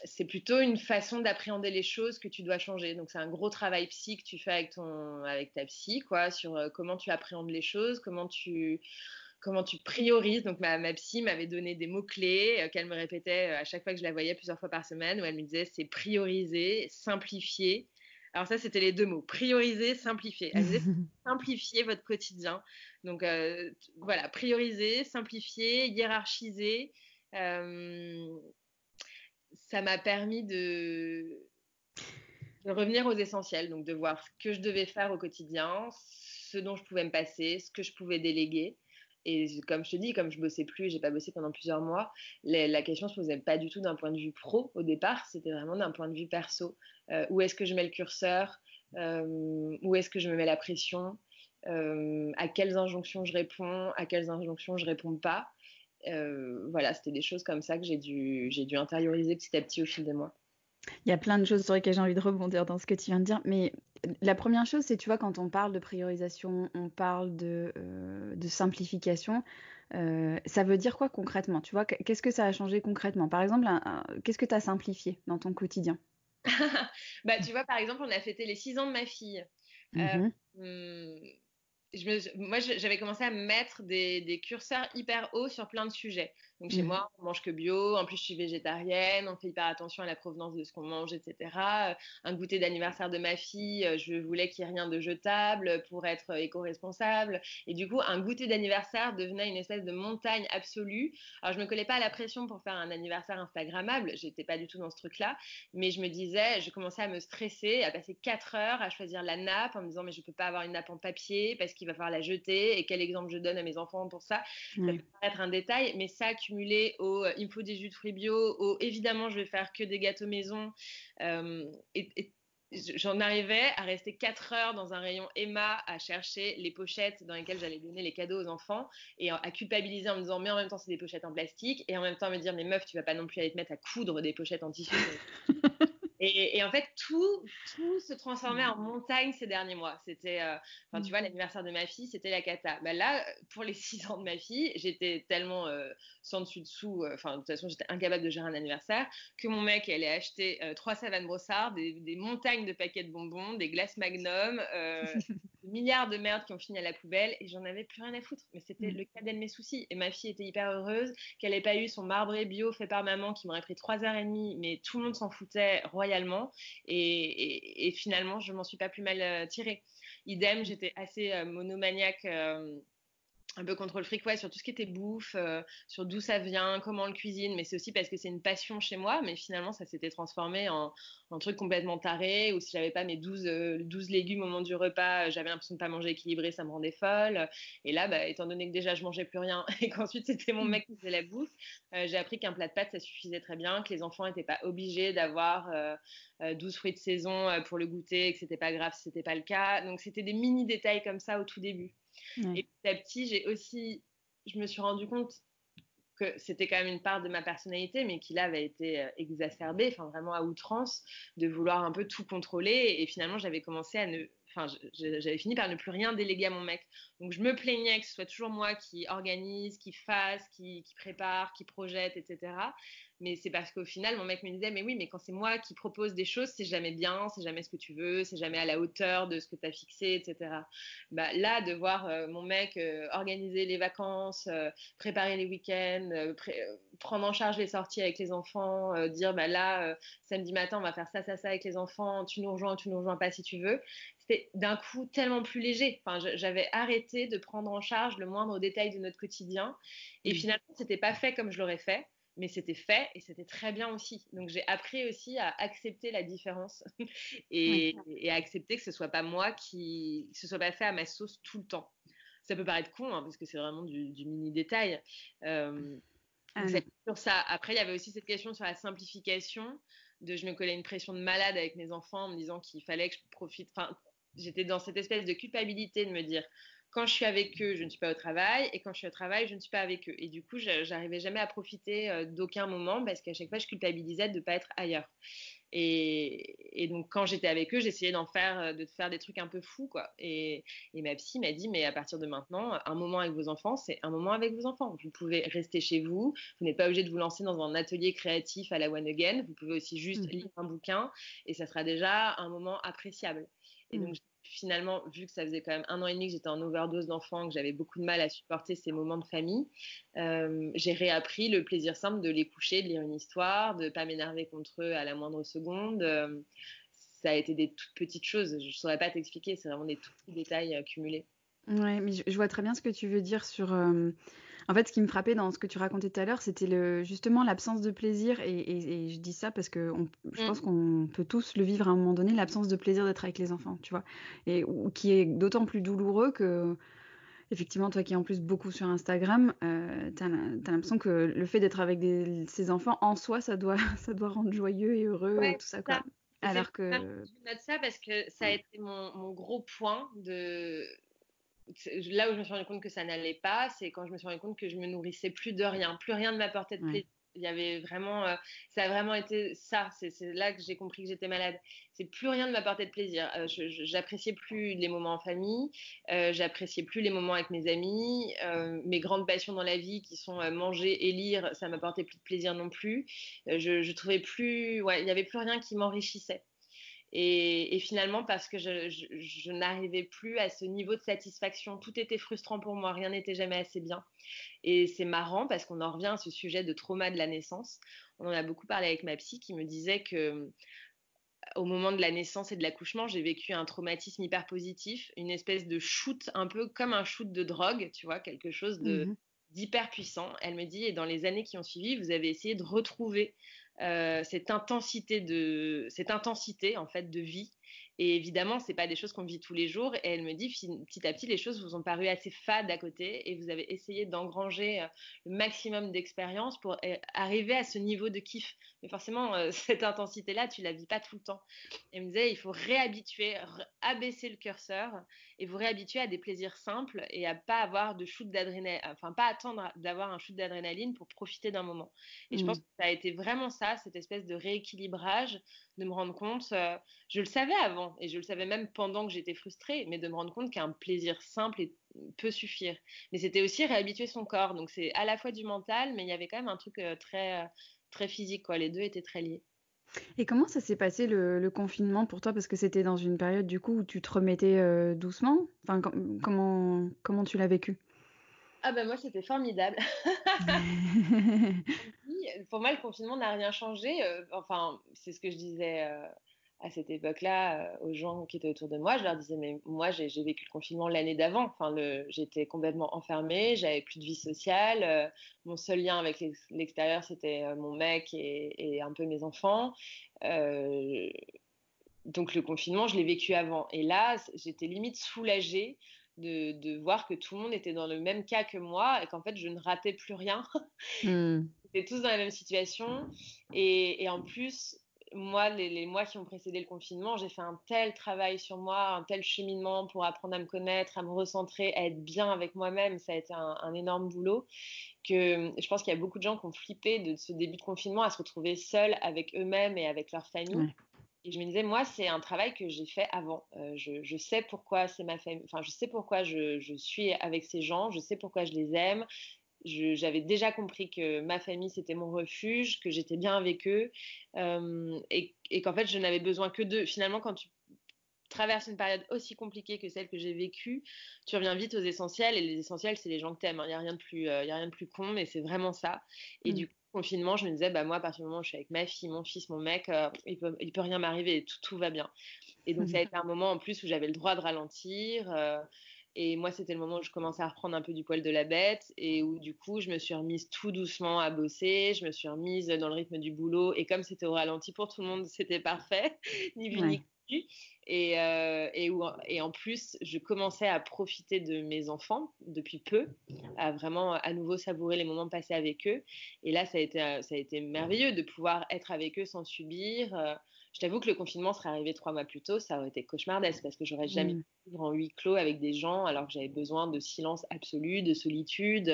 c'est plutôt une façon d'appréhender les choses que tu dois changer. Donc, c'est un gros travail psy que tu fais avec ta psy, quoi, sur comment tu appréhendes les choses, comment tu priorises. Donc, ma psy m'avait donné des mots-clés qu'elle me répétait à chaque fois que je la voyais plusieurs fois par semaine, où elle me disait c'est prioriser, simplifier. Alors ça, c'était les 2 mots, prioriser, simplifier. Elle me disait simplifier votre quotidien. Donc voilà, prioriser, simplifier, hiérarchiser. Ça m'a permis de revenir aux essentiels, donc de voir ce que je devais faire au quotidien, ce dont je pouvais me passer, ce que je pouvais déléguer. Et comme je te dis, comme je bossais plus, j'ai pas bossé pendant plusieurs mois, la question se posait pas du tout d'un point de vue pro au départ, c'était vraiment d'un point de vue perso. Où est-ce que je mets le curseur, où est-ce que je me mets la pression, à quelles injonctions je réponds, à quelles injonctions je réponds pas. Voilà, c'était des choses comme ça que j'ai dû intérioriser petit à petit au fil des mois. Il y a plein de choses sur lesquelles j'ai envie de rebondir dans ce que tu viens de dire, mais la première chose, c'est, tu vois, quand on parle de priorisation, on parle de simplification, ça veut dire quoi concrètement? Tu vois, qu'est-ce que ça a changé concrètement? Par exemple, qu'est-ce que tu as simplifié dans ton quotidien? Bah, tu vois, par exemple, on a fêté les 6 ans de ma fille. Euh, Mhm. hum, moi, j'avais commencé à mettre des curseurs hyper hauts sur plein de sujets. Donc, chez Mhm. moi, on mange que bio. En plus, je suis végétarienne. On fait hyper attention à la provenance de ce qu'on mange, etc. Un goûter d'anniversaire de ma fille, je voulais qu'il n'y ait rien de jetable pour être éco-responsable. Et du coup, un goûter d'anniversaire devenait une espèce de montagne absolue. Alors, je me collais pas à la pression pour faire un anniversaire Instagrammable. J'étais pas du tout dans ce truc-là. Mais je me disais, je commençais à me stresser, à passer 4 heures à choisir la nappe en me disant, mais je peux pas avoir une nappe en papier parce qu'il va falloir la jeter. Et quel exemple je donne à mes enfants pour ça? Ça Ouais. peut paraître un détail, mais ça accumulé au il me faut des jus de fruits bio, au évidemment je vais faire que des gâteaux maison. Et j'en arrivais à rester 4 heures dans un rayon Emma à chercher les pochettes dans lesquelles j'allais donner les cadeaux aux enfants et à culpabiliser en me disant mais en même temps c'est des pochettes en plastique et en même temps me dire mais meuf tu vas pas non plus aller te mettre à coudre des pochettes en tissu. Et en fait, tout se transformait en montagne ces derniers mois. C'était, tu vois, l'anniversaire de ma fille, c'était la cata. Bah là, pour les 6 ans de ma fille, j'étais tellement sans dessus dessous, de toute façon, j'étais incapable de gérer un anniversaire, que mon mec allait acheter 3 savanes brossards, des montagnes de paquets de bonbons, des glaces Magnum, des milliards de merdes qui ont fini à la poubelle, et j'en avais plus rien à foutre. Mais c'était le cadet de mes soucis. Et ma fille était hyper heureuse qu'elle n'ait pas eu son marbré bio fait par maman qui m'aurait pris 3h30, mais tout le monde s'en foutait royalement. Et finalement, je m'en suis pas plus mal tirée. Idem, j'étais assez monomaniaque. Un peu contre le fric, ouais, sur tout ce qui était bouffe, sur d'où ça vient, comment on le cuisine, mais c'est aussi parce que c'est une passion chez moi, mais finalement ça s'était transformé en truc complètement taré, où si j'avais pas mes 12 légumes au moment du repas, j'avais l'impression de pas manger équilibré, ça me rendait folle. Et là, bah, étant donné que déjà je mangeais plus rien et qu'ensuite c'était mon mec qui faisait la bouffe, j'ai appris qu'un plat de pâtes ça suffisait très bien, que les enfants n'étaient pas obligés d'avoir 12 fruits de saison pour le goûter, et que c'était pas grave si c'était pas le cas. Donc c'était des mini détails comme ça au tout début. Ouais. Et petit à petit, je me suis rendu compte que c'était quand même une part de ma personnalité, mais qui là avait été exacerbée, enfin vraiment à outrance, de vouloir un peu tout contrôler. Et finalement, j'avais commencé à ne, enfin, j'avais fini par ne plus rien déléguer à mon mec. Donc je me plaignais que ce soit toujours moi qui organise, qui fasse, qui prépare, qui projette, etc. Mais c'est parce qu'au final, mon mec me disait, mais oui, mais quand c'est moi qui propose des choses, c'est jamais bien, c'est jamais ce que tu veux, c'est jamais à la hauteur de ce que tu as fixé, etc. Bah, là, de voir mon mec organiser les vacances, préparer les week-ends, prendre en charge les sorties avec les enfants, dire bah là, samedi matin, on va faire ça, ça, ça avec les enfants, tu nous rejoins pas si tu veux. C'était d'un coup tellement plus léger. Enfin, j'avais arrêté de prendre en charge le moindre détail de notre quotidien. Et finalement, c'était pas fait comme je l'aurais fait, mais c'était fait et c'était très bien aussi. Donc j'ai appris aussi à accepter la différence Ouais. et à accepter que ce soit pas moi que ce soit pas fait à ma sauce tout le temps. Ça peut paraître con hein, parce que c'est vraiment du mini détail. Ah Donc non. c'est sur ça. Après il y avait aussi cette question sur la simplification. Je me collais une pression de malade avec mes enfants en me disant qu'il fallait que je profite. Enfin, j'étais dans cette espèce de culpabilité de me dire quand je suis avec eux, je ne suis pas au travail, et quand je suis au travail, je ne suis pas avec eux. Et du coup, j'arrivais jamais à profiter d'aucun moment parce qu'à chaque fois, je culpabilisais de ne pas être ailleurs. Et donc, quand j'étais avec eux, j'essayais de faire des trucs un peu fous, quoi. Et ma psy m'a dit, mais à partir de maintenant, un moment avec vos enfants, c'est un moment avec vos enfants. Vous pouvez rester chez vous. Vous n'êtes pas obligé de vous lancer dans un atelier créatif à la One Again. Vous pouvez aussi juste lire un bouquin et ça sera déjà un moment appréciable. Et donc, finalement, vu que ça faisait quand même 1 an et demi que j'étais en overdose d'enfants, que j'avais beaucoup de mal à supporter ces moments de famille, j'ai réappris le plaisir simple de les coucher, de lire une histoire, de ne pas m'énerver contre eux à la moindre seconde. Ça a été des toutes petites choses. Je ne saurais pas t'expliquer. C'est vraiment des tout petits détails cumulés. Ouais, mais je vois très bien ce que tu veux dire sur... En fait, ce qui me frappait dans ce que tu racontais tout à l'heure, c'était justement l'absence de plaisir. Et je dis ça parce que je pense qu'on peut tous le vivre à un moment donné, l'absence de plaisir d'être avec les enfants, tu vois. Ou qui est d'autant plus douloureux que, effectivement, toi qui es en plus beaucoup sur Instagram, t'as l'impression que le fait d'être avec ces enfants, en soi, ça doit, ça doit rendre joyeux et heureux et Ouais, tout ça, ça. quoi. Alors Je que... note ça parce que ça a été mon gros point de... Là où je me suis rendu compte que ça n'allait pas, c'est quand je me suis rendu compte que je me nourrissais plus de rien, plus rien ne m'apportait de plaisir. Il y avait vraiment, ça a vraiment été ça. C'est là que j'ai compris que j'étais malade. C'est plus rien ne m'apportait de plaisir. J'appréciais plus les moments en famille, j'appréciais plus les moments avec mes amis, mes grandes passions dans la vie qui sont manger et lire, ça m'apportait plus de plaisir non plus. Je trouvais plus, ouais, il y avait plus rien qui m'enrichissait. Et finalement, parce que je n'arrivais plus à ce niveau de satisfaction, tout était frustrant pour moi, rien n'était jamais assez bien. Et c'est marrant parce qu'on en revient à ce sujet de trauma de la naissance. On en a beaucoup parlé avec ma psy qui me disait que au moment de la naissance et de l'accouchement, j'ai vécu un traumatisme hyper positif, une espèce de shoot, un peu comme un shoot de drogue, tu vois, quelque chose d'hyper puissant. Elle me dit, et dans les années qui ont suivi, vous avez essayé de retrouver cette intensité en fait de vie. Et évidemment, c'est pas des choses qu'on vit tous les jours. Et elle me dit, petit à petit, les choses vous ont paru assez fades à côté, et vous avez essayé d'engranger le maximum d'expérience pour arriver à ce niveau de kiff. Mais forcément, cette intensité-là, tu la vis pas tout le temps. Elle me disait, il faut réhabituer, abaisser le curseur et vous réhabituer à des plaisirs simples et à pas avoir de shoot d'adrénaline, enfin pas attendre d'avoir un shoot d'adrénaline pour profiter d'un moment. Et je pense que ça a été vraiment ça, cette espèce de rééquilibrage, de me rendre compte, je le savais avant et je le savais même pendant que j'étais frustrée, mais de me rendre compte qu'un plaisir simple peut suffire. Mais c'était aussi réhabituer son corps, donc c'est à la fois du mental, mais il y avait quand même un truc très physique, quoi. Les deux étaient très liés. Et comment ça s'est passé le confinement pour toi? Parce que c'était dans une période du coup où tu te remettais doucement. Enfin, comment tu l'as vécu? Ah ben moi c'était formidable. Pour moi le confinement n'a rien changé. Enfin c'est ce que je disais à cette époque-là aux gens qui étaient autour de moi. Je leur disais mais moi j'ai vécu le confinement l'année d'avant. Enfin j'étais complètement enfermée, j'avais plus de vie sociale. Mon seul lien avec l'extérieur c'était mon mec et un peu mes enfants. Euh, donc le confinement, je l'ai vécu avant. Et là, j'étais limite soulagée de voir que tout le monde était dans le même cas que moi et qu'en fait, je ne ratais plus rien. Mmh. On était tous dans la même situation. Et en plus, moi, les mois qui ont précédé le confinement, j'ai fait un tel travail sur moi, un tel cheminement pour apprendre à me connaître, à me recentrer, à être bien avec moi-même. Ça a été un énorme boulot que je pense qu'il y a beaucoup de gens qui ont flippé de ce début de confinement à se retrouver seuls avec eux-mêmes et avec leur famille. Ouais. Et je me disais, moi, c'est un travail que j'ai fait avant. Je sais pourquoi c'est ma famille. Enfin, je sais pourquoi je suis avec ces gens. Je sais pourquoi je les aime. J'avais déjà compris que ma famille, c'était mon refuge, que j'étais bien avec eux. Et qu'en fait, je n'avais besoin que d'eux. Finalement, quand tu traverses une période aussi compliquée que celle que j'ai vécue, tu reviens vite aux essentiels. Et les essentiels, c'est les gens que tu aimes. Il n'y a rien de plus, il y a rien de plus con, mais c'est vraiment ça. Et Mmh. du coup, confinement, je me disais, bah, moi, à partir du moment où je suis avec ma fille, mon fils, mon mec, il peut rien m'arriver, tout va bien. Et donc, ça a été un moment en plus où j'avais le droit de ralentir. Et moi, c'était le moment où je commençais à reprendre un peu du poil de la bête et où, du coup, je me suis remise tout doucement à bosser. Je me suis remise dans le rythme du boulot. Et comme c'était au ralenti pour tout le monde, c'était parfait, ni vu ni Ouais. connu. Et en plus, je commençais à profiter de mes enfants depuis peu, à vraiment à nouveau savourer les moments passés avec eux. Et là, ça a été merveilleux de pouvoir être avec eux sans subir. Je t'avoue que le confinement serait arrivé 3 mois plus tôt, ça aurait été cauchemardesque parce que j'aurais jamais pu vivre en huis clos avec des gens alors que j'avais besoin de silence absolu, de solitude,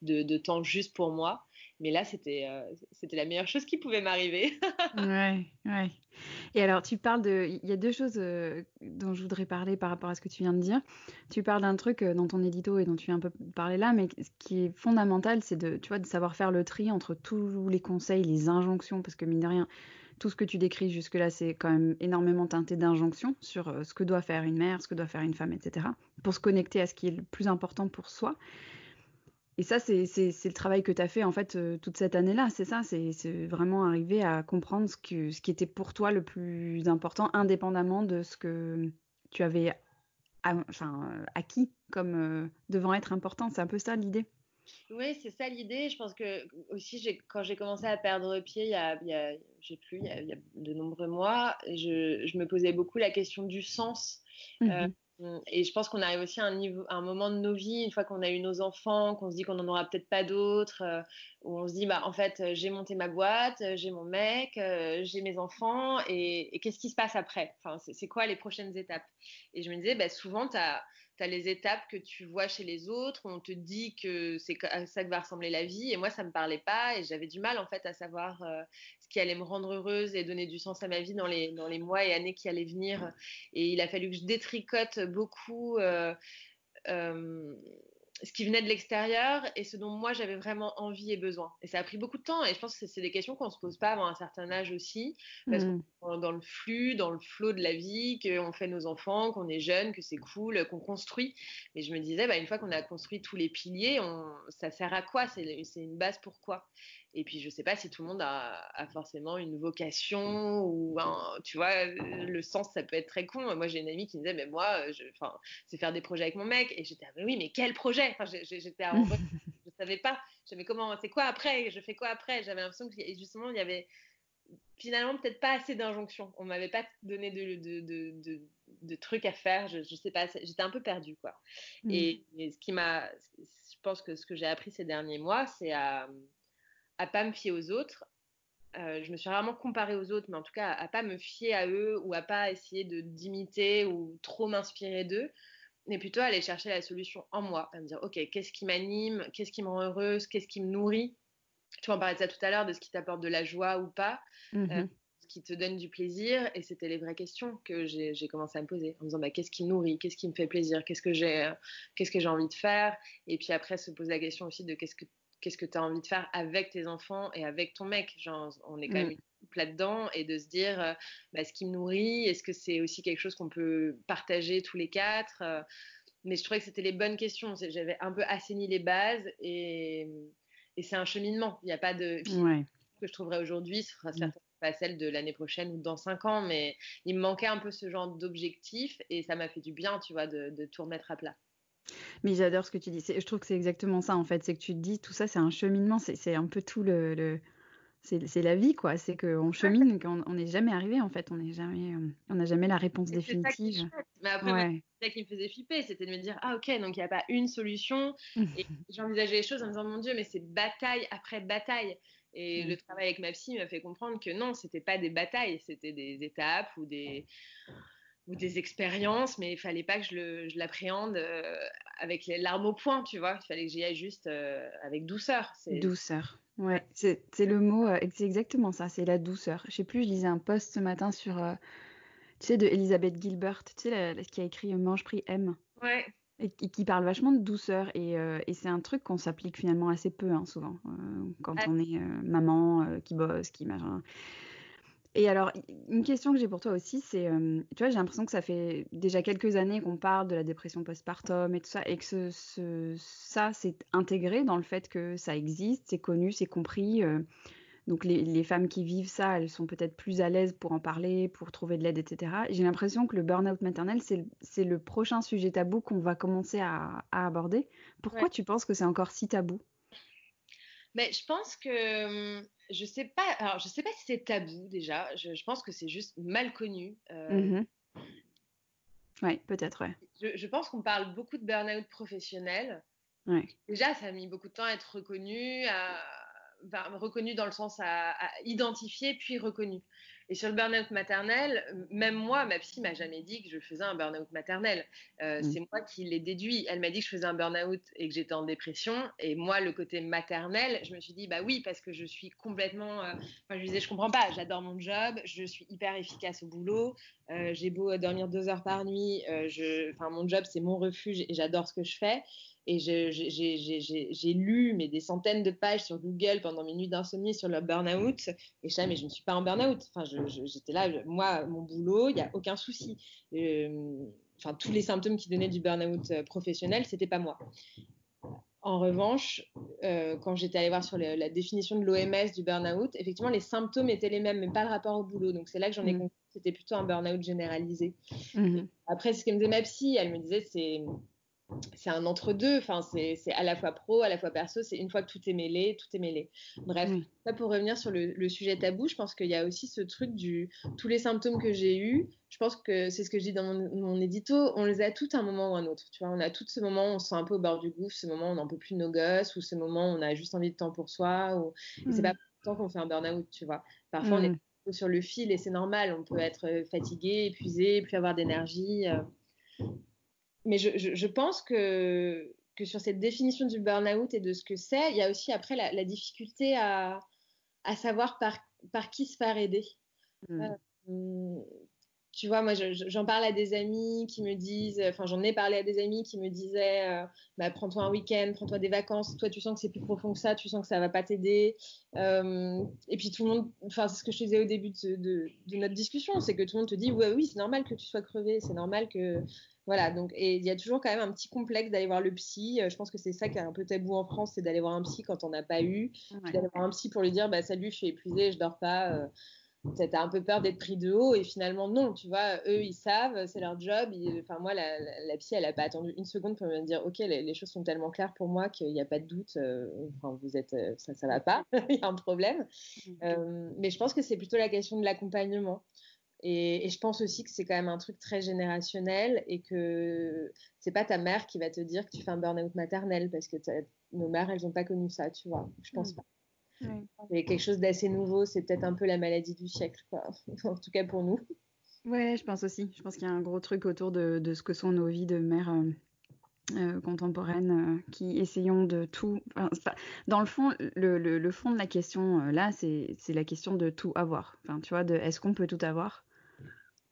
de temps juste pour moi. Mais là, c'était la meilleure chose qui pouvait m'arriver. Ouais, ouais. Et alors, tu parles il y a 2 choses, dont je voudrais parler par rapport à ce que tu viens de dire. Tu parles d'un truc, dans ton édito et dont tu viens un peu parler là, mais ce qui est fondamental, c'est tu vois, de savoir faire le tri entre tous les conseils, les injonctions, parce que mine de rien, tout ce que tu décris jusque-là, c'est quand même énormément teinté d'injonctions sur, ce que doit faire une mère, ce que doit faire une femme, et cetera, pour se connecter à ce qui est le plus important pour soi. Et ça, c'est le travail que tu as fait, en fait, toute cette année-là, c'est ça? C'est vraiment arriver à comprendre ce qui était pour toi le plus important, indépendamment de ce que tu avais acquis comme, devant être important. C'est un peu ça l'idée? Oui, c'est ça l'idée. Je pense que aussi, quand j'ai commencé à perdre pied, j'ai plus, il y a de nombreux mois, je me posais beaucoup la question du sens. Euh, Mmh. et je pense qu'on arrive aussi à un moment de nos vies, une fois qu'on a eu nos enfants, qu'on se dit qu'on n'en aura peut-être pas d'autres, où on se dit, bah, en fait, j'ai monté ma boîte, j'ai mon mec, j'ai mes enfants, et qu'est-ce qui se passe après? Enfin, c'est quoi les prochaines étapes? Et je me disais, bah, souvent, tu as les étapes que tu vois chez les autres, où on te dit que c'est à ça que va ressembler la vie, et moi, ça me parlait pas, et j'avais du mal, en fait, à savoir ce qui allait me rendre heureuse et donner du sens à ma vie dans les mois et années qui allaient venir. Et il a fallu que je détricote beaucoup euh, ce qui venait de l'extérieur et ce dont moi j'avais vraiment envie et besoin. Et ça a pris beaucoup de temps, et je pense que c'est des questions qu'on ne se pose pas avant un certain âge aussi, parce qu'on Mmh. est dans le flux, dans le flot de la vie, qu'on fait nos enfants, qu'on est jeune, que c'est cool, qu'on construit. Mais je me disais, bah, une fois qu'on a construit tous les piliers, ça sert à quoi? C'est une base pour quoi? Et puis je sais pas si tout le monde a forcément une vocation ou tu vois, le sens, ça peut être très con. Moi j'ai une amie qui me disait, mais moi, c'est faire des projets avec mon mec. Et j'étais, ah, mais oui, mais quel projet? Enfin, j'étais en mode, je savais pas. J'avais comment, c'est quoi après? Je fais quoi après? J'avais l'impression que justement, il y avait finalement peut-être pas assez d'injonctions. On m'avait pas donné de trucs à faire. Je sais pas, j'étais un peu perdue, quoi. Mmh. Et je pense que ce que j'ai appris ces derniers mois, c'est à pas me fier aux autres. Je me suis rarement comparée aux autres, mais en tout cas à pas me fier à eux ou à pas essayer d'imiter ou trop m'inspirer d'eux, mais plutôt aller chercher la solution en moi, à me dire ok, qu'est-ce qui m'anime, qu'est-ce qui me rend heureuse, qu'est-ce qui me nourrit. Tu m'en parlais de ça tout à l'heure, de ce qui t'apporte de la joie ou pas, euh, Mmh. ce qui te donne du plaisir, et c'était les vraies questions que j'ai commencé à me poser en me disant bah, qu'est-ce qui me nourrit, qu'est-ce qui me fait plaisir, qu'est-ce que j'ai envie de faire, et puis après se poser la question aussi de qu'est-ce que tu as envie de faire avec tes enfants et avec ton mec. Genre, on est quand même Mmh. une couple là-dedans, et de se dire bah, ce qui me nourrit, est-ce que c'est aussi quelque chose qu'on peut partager tous les quatre, mais je trouvais que c'était les bonnes questions. J'avais un peu assaini les bases, et c'est un cheminement. Il n'y a pas de. Puis, Ouais. ce que je trouverai aujourd'hui, ce sera Mmh. certainement pas celle de l'année prochaine ou dans 5 ans, mais il me manquait un peu ce genre d'objectif, et ça m'a fait du bien, tu vois, de tout remettre à plat. Mais j'adore ce que tu dis. Je trouve que c'est exactement ça, en fait. C'est que tu te dis, tout ça, c'est un cheminement. C'est un peu tout c'est la vie, quoi. C'est qu'on chemine et qu'on n'est jamais arrivé, en fait. On n'a jamais la réponse Et c'est ça qui est définitive. chouette. Mais après, moi, Ouais. c'est ça qui me faisait flipper, c'était de me dire, ah ok, donc il n'y a pas une solution. Et j'envisageais les choses en me disant, mon Dieu, mais c'est bataille après bataille. Et Mmh. le travail avec ma psy m'a fait comprendre que non, c'était pas des batailles, c'était des étapes ou des expériences, mais il fallait pas que je l'appréhende avec les larmes au poing, tu vois. Il fallait que j'y aille juste avec douceur. Douceur. Ouais. Ouais, c'est le mot, c'est exactement ça, c'est la douceur. Je sais plus, je lisais un post ce matin sur, tu sais, de Elizabeth Gilbert, tu sais, qui a écrit Mange, prie, aime, Ouais. et qui parle vachement de douceur. Et c'est un truc qu'on s'applique finalement assez peu, hein, souvent, quand Ah, on est maman, qui bosse, qui machin. Et alors, une question que j'ai pour toi aussi, c'est, tu vois, j'ai l'impression que ça fait déjà quelques années qu'on parle de la dépression postpartum et tout ça, et que ça, c'est intégré dans le fait que ça existe, c'est connu, c'est compris. Donc les femmes qui vivent ça, elles sont peut-être plus à l'aise pour en parler, pour trouver de l'aide, etc. J'ai l'impression que le burn-out maternel, c'est le prochain sujet tabou qu'on va commencer à aborder. ouais. Pourquoi tu penses que c'est encore si tabou? Mais je pense que je sais pas. Alors, je sais pas si c'est tabou déjà. Je pense que c'est juste mal connu. Mhm. Ouais, peut-être, ouais. Je pense qu'on parle beaucoup de burn-out professionnel. Ouais. Déjà, ça a mis beaucoup de temps à être reconnu, reconnu dans le sens à identifier puis reconnu. Et sur le burn-out maternel, même moi, ma psy m'a jamais dit que je faisais un burn-out maternel. C'est moi qui l'ai déduit. Elle m'a dit que je faisais un burn-out et que j'étais en dépression. Et moi, le côté maternel, je me suis dit, bah oui, parce que je suis complètement. Enfin, je lui disais, je comprends pas. J'adore mon job. Je suis hyper efficace au boulot. J'ai beau dormir 2 heures par nuit. Enfin, mon job, c'est mon refuge et j'adore ce que je fais. Et j'ai lu des centaines de pages sur Google pendant mes nuits d'insomnie sur le burn-out. Et je savais, mais je ne suis pas en burn-out. Enfin, j'étais là, moi, mon boulot, il n'y a aucun souci. Enfin, tous les symptômes qui donnaient du burn-out professionnel, c'était pas moi. En revanche, quand j'étais allée voir sur la définition de l'OMS du burn-out, effectivement, les symptômes étaient les mêmes, mais pas le rapport au boulot. Donc, c'est là que j'en ai compris que c'était plutôt un burn-out généralisé. Après, ce que me disait ma psy, elle me disait, c'est un entre-deux, enfin, c'est à la fois pro, à la fois perso, c'est une fois que tout est mêlé, tout est mêlé. Bref, ça pour revenir sur le sujet tabou, je pense qu'il y a aussi ce truc tous les symptômes que j'ai eus, je pense que c'est ce que je dis dans mon édito, on les a tous à un moment ou un autre, tu vois, on a tous ce moment où on se sent un peu au bord du gouffre, ce moment où on n'en peut plus de nos gosses, ou ce moment où on a juste envie de temps pour soi, et c'est pas pour autant qu'on fait un burn-out, tu vois. Parfois, on est sur le fil et c'est normal, on peut être fatigué, épuisé, plus avoir d'énergie. Mais je pense que sur cette définition du burn-out et de ce que c'est, il y a aussi après la difficulté à savoir par qui se faire aider. Tu vois, moi, j'en parle à des amis qui me disent, enfin, j'en ai parlé à des amis qui me disaient, bah, prends-toi un week-end, prends-toi des vacances. Toi, tu sens que c'est plus profond que ça, tu sens que ça va pas t'aider. Et puis tout le monde, enfin, c'est ce que je te disais au début de notre discussion, c'est que tout le monde te dit, ouais, oui, c'est normal que tu sois crevé, c'est normal que, voilà. Donc, et il y a toujours quand même un petit complexe d'aller voir le psy. Je pense que c'est ça qui est un peu tabou en France, c'est d'aller voir un psy quand on n'a pas eu, puis d'aller voir un psy pour lui dire, bah, salut, je suis épuisée, je dors pas. T'as un peu peur d'être pris de haut et finalement non, tu vois, eux ils savent, c'est leur job. Enfin moi la psy elle a pas attendu une seconde pour me dire ok les choses sont tellement claires pour moi qu'il n'y a pas de doute, enfin vous êtes ça va pas, il y a un problème. Mais je pense que c'est plutôt la question de l'accompagnement et je pense aussi que c'est quand même un truc très générationnel et que c'est pas ta mère qui va te dire que tu fais un burn-out maternel parce que nos mères elles ont pas connu ça, tu vois, je pense pas. C'est quelque chose d'assez nouveau, c'est peut-être un peu la maladie du siècle, quoi. En tout cas pour nous. Ouais, je pense aussi. Je pense qu'il y a un gros truc autour de ce que sont nos vies de mères contemporaines qui essayons de tout. Enfin, dans le fond, le fond de la question là, c'est la question de tout avoir. Enfin, tu vois, est-ce qu'on peut tout avoir,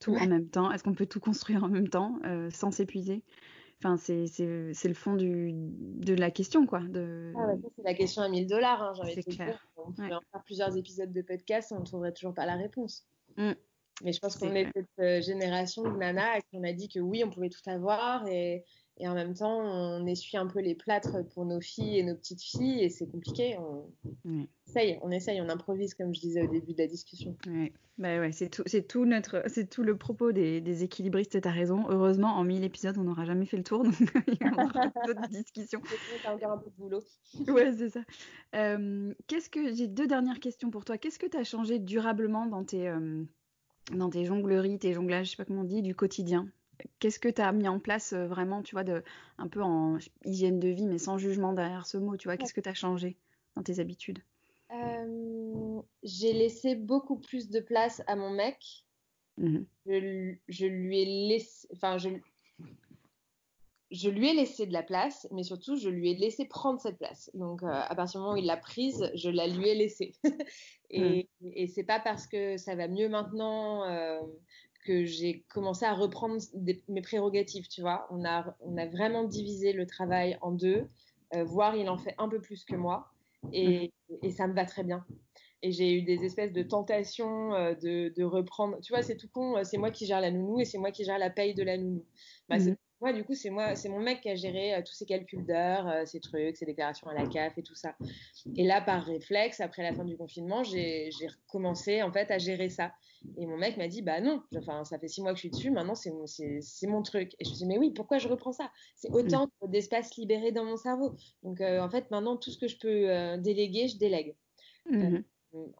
tout en même temps? Est-ce qu'on peut tout construire en même temps sans s'épuiser? Enfin, c'est le fond de la question, quoi. Ah ouais, ça, c'est la question à 1000 $, hein, j'ai envie de C'est te dire. clair. On pourrait en faire plusieurs épisodes de podcast, on ne trouverait toujours pas la réponse. Mm. Mais je pense qu'on C'est est cette génération de nanas à qui on a dit que oui, on pouvait tout avoir et en même temps, on essuie un peu les plâtres pour nos filles et nos petites filles et c'est compliqué. On essaye, on improvise comme je disais au début de la discussion. Ouais. Bah ouais, c'est tout le propos des équilibristes, t'as raison. Heureusement, en 1000 épisodes, on n'aura jamais fait le tour, donc il y aura d'autres discussions. T'as encore un peu de boulot. Ouais, c'est ça. J'ai 2 dernières questions pour toi. Qu'est-ce que tu as changé durablement dans tes jongleries, tes jonglages, je sais pas comment on dit, du quotidien? Qu'est-ce que tu as mis en place vraiment, tu vois, un peu en hygiène de vie, mais sans jugement derrière ce mot, tu vois? Qu'est-ce que tu as changé dans tes habitudes? J'ai laissé beaucoup plus de place à mon mec. Je lui ai laissé, enfin, je lui ai laissé de la place, mais surtout, je lui ai laissé prendre cette place. Donc, à partir du moment où il l'a prise, je la lui ai laissée. et c'est pas parce que ça va mieux maintenant que j'ai commencé à reprendre mes prérogatives, tu vois. On a vraiment divisé le travail en deux, voire il en fait un peu plus que moi. Et ça me va très bien. Et j'ai eu des espèces de tentations de reprendre. Tu vois, c'est tout con, c'est moi qui gère la nounou et c'est moi qui gère la paye de la nounou. Bah, moi, du coup, c'est mon mec qui a géré tous ses calculs d'heures, ses trucs, ses déclarations à la CAF et tout ça. Et là, par réflexe, après la fin du confinement, j'ai recommencé en fait à gérer ça. Et mon mec m'a dit, bah non, enfin, ça fait 6 mois que je suis dessus, maintenant c'est mon truc. Et je me suis dit, mais oui, pourquoi je reprends ça? C'est autant d'espace libéré dans mon cerveau. Donc en fait, maintenant, tout ce que je peux déléguer, je délègue.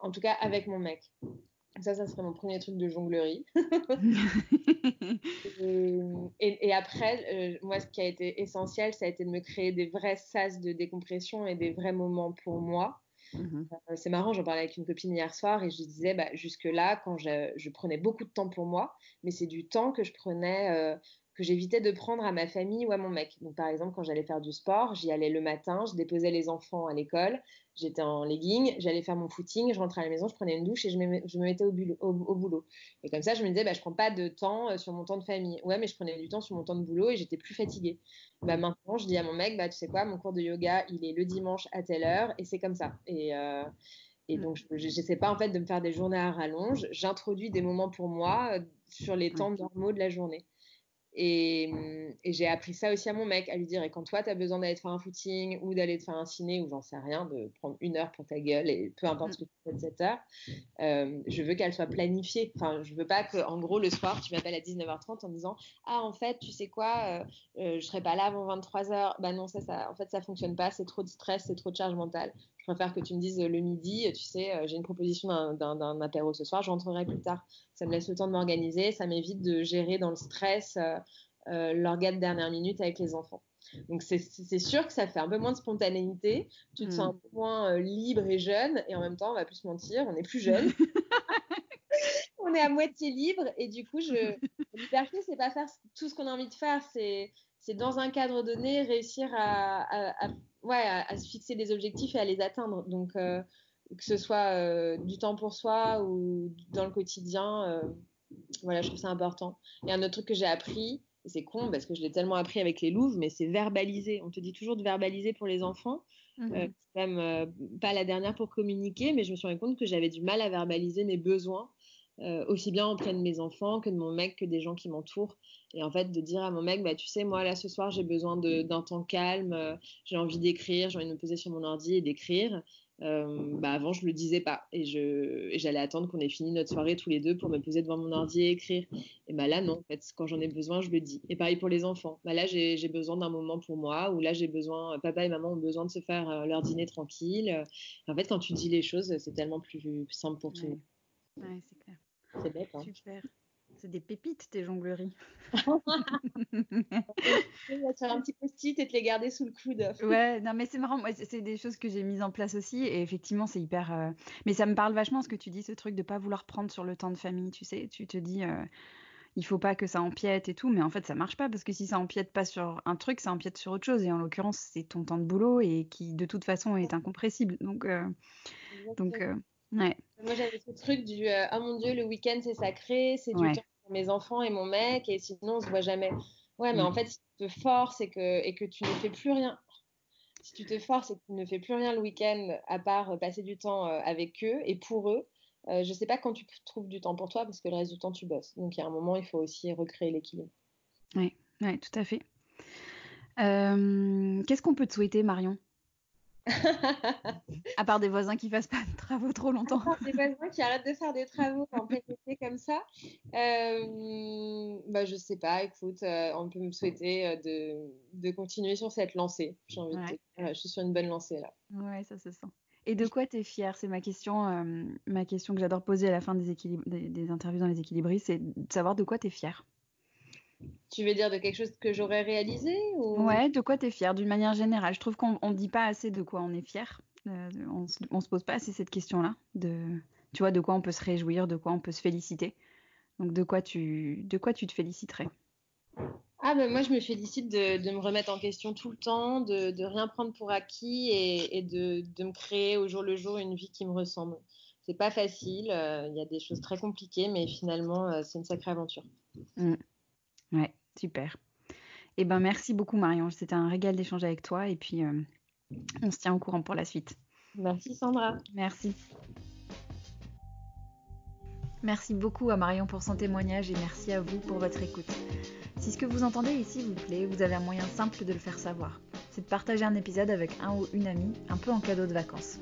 En tout cas, avec mon mec. Ça serait mon premier truc de jonglerie. et après, moi, ce qui a été essentiel, ça a été de me créer des vrais sas de décompression et des vrais moments pour moi. C'est marrant, j'en parlais avec une copine hier soir et je disais, jusque-là, quand je prenais beaucoup de temps pour moi, mais c'est du temps que je prenais, que j'évitais de prendre à ma famille ou à mon mec. Donc, par exemple, quand j'allais faire du sport, j'y allais le matin, je déposais les enfants à l'école, j'étais en legging, j'allais faire mon footing, je rentrais à la maison, je prenais une douche et je me mettais au boulot. Et comme ça, je me disais, je prends pas de temps sur mon temps de famille. Ouais, mais je prenais du temps sur mon temps de boulot et j'étais plus fatiguée. Maintenant, je dis à mon mec, tu sais quoi, mon cours de yoga, il est le dimanche à telle heure et c'est comme ça. Et donc, je n'essaie pas en fait de me faire des journées à rallonge. J'introduis des moments pour moi sur les temps normaux de la journée. Et j'ai appris ça aussi à mon mec, à lui dire, et quand toi, tu as besoin d'aller te faire un footing ou d'aller te faire un ciné ou j'en sais rien, de prendre 1 heure pour ta gueule et peu importe ce que tu fais de cette heure, je veux qu'elle soit planifiée. Enfin, je veux pas que, en gros, le soir, tu m'appelles à 19h30 en disant, ah, en fait, tu sais quoi, je serai pas là avant 23h. Bah non, en fait, ça fonctionne pas, c'est trop de stress, c'est trop de charge mentale. Je préfère que tu me dises le midi, tu sais, j'ai une proposition d'un apéro ce soir, je rentrerai plus tard. Ça me laisse le temps de m'organiser, ça m'évite de gérer dans le stress l'organe de dernière minute avec les enfants. Donc c'est sûr que ça fait un peu moins de spontanéité, tu te sens un peu moins libre et jeune, et en même temps, on va plus se mentir, on est plus jeune, on est à moitié libre, et du coup, la liberté, c'est pas faire tout ce qu'on a envie de faire, c'est dans un cadre donné réussir à se fixer des objectifs et à les atteindre. Donc, que ce soit du temps pour soi ou dans le quotidien, voilà, je trouve ça important. Et un autre truc que j'ai appris, et c'est con parce que je l'ai tellement appris avec les louves, mais c'est verbaliser. On te dit toujours de verbaliser pour les enfants. C'est même pas la dernière pour communiquer, mais je me suis rendu compte que j'avais du mal à verbaliser mes besoins, aussi bien auprès de mes enfants que de mon mec, que des gens qui m'entourent. Et en fait, de dire à mon mec, tu sais, moi, là, ce soir, j'ai besoin d'un temps calme, j'ai envie d'écrire, j'ai envie de me poser sur mon ordi et d'écrire. Avant, je le disais pas. Et j'allais attendre qu'on ait fini notre soirée tous les deux pour me poser devant mon ordi et écrire. Et là, non, en fait, quand j'en ai besoin, je le dis. Et pareil pour les enfants. Là, j'ai besoin d'un moment pour moi, ou là, j'ai besoin, papa et maman ont besoin de se faire leur dîner tranquille. En fait, quand tu dis les choses, c'est tellement plus simple pour tout le monde. Ouais, c'est clair. C'est bête, hein. Super. C'est des pépites, tes jongleries. Tu vas te faire un petit post-it et te les garder sous le coude. Ouais, non, mais c'est marrant. Moi, c'est des choses que j'ai mises en place aussi. Et effectivement, c'est hyper. Mais ça me parle vachement ce que tu dis, ce truc de pas vouloir prendre sur le temps de famille. Tu sais, tu te dis, il faut pas que ça empiète et tout. Mais en fait, ça marche pas parce que si ça empiète pas sur un truc, ça empiète sur autre chose. Et en l'occurrence, c'est ton temps de boulot et qui, de toute façon, est incompressible. Donc, ouais. Moi, j'avais ce truc du oh mon Dieu, le week-end c'est sacré, c'est du temps pour mes enfants et mon mec, et sinon on se voit jamais. Ouais, mais en fait, si tu te forces et que tu ne fais plus rien, si tu te forces et que tu ne fais plus rien le week-end à part passer du temps avec eux et pour eux, je sais pas quand tu trouves du temps pour toi parce que le reste du temps tu bosses. Donc il y a un moment, il faut aussi recréer l'équilibre. Ouais, tout à fait. Qu'est-ce qu'on peut te souhaiter, Marion? À part des voisins qui fassent pas de travaux trop longtemps. À part des voisins qui arrêtent de faire des travaux en plein été comme ça. Je sais pas, écoute, on peut me souhaiter de continuer sur cette lancée. J'ai envie de dire, je suis sur une bonne lancée là. Ouais, ça se sent. Et de quoi tu es fière? C'est ma question que j'adore poser à la fin des interviews dans les équilibris, c'est de savoir de quoi tu es fière. Tu veux dire de quelque chose que j'aurais réalisé ou... Ouais, de quoi tu es fière d'une manière générale. Je trouve qu'on ne dit pas assez de quoi on est fier. On se pose pas assez cette question-là. Tu vois, de quoi on peut se réjouir, de quoi on peut se féliciter. Donc de quoi tu te féliciterais? Moi, je me félicite de me remettre en question tout le temps, de rien prendre pour acquis et de me créer au jour le jour une vie qui me ressemble. C'est pas facile, il y a des choses très compliquées, mais finalement, c'est une sacrée aventure. Ouais, super. Eh ben, merci beaucoup, Marion. C'était un régal d'échanger avec toi et puis on se tient au courant pour la suite. Merci, Sandra. Merci. Merci beaucoup à Marion pour son témoignage et merci à vous pour votre écoute. Si ce que vous entendez ici vous plaît, vous avez un moyen simple de le faire savoir. C'est de partager un épisode avec un ou une amie, un peu en cadeau de vacances.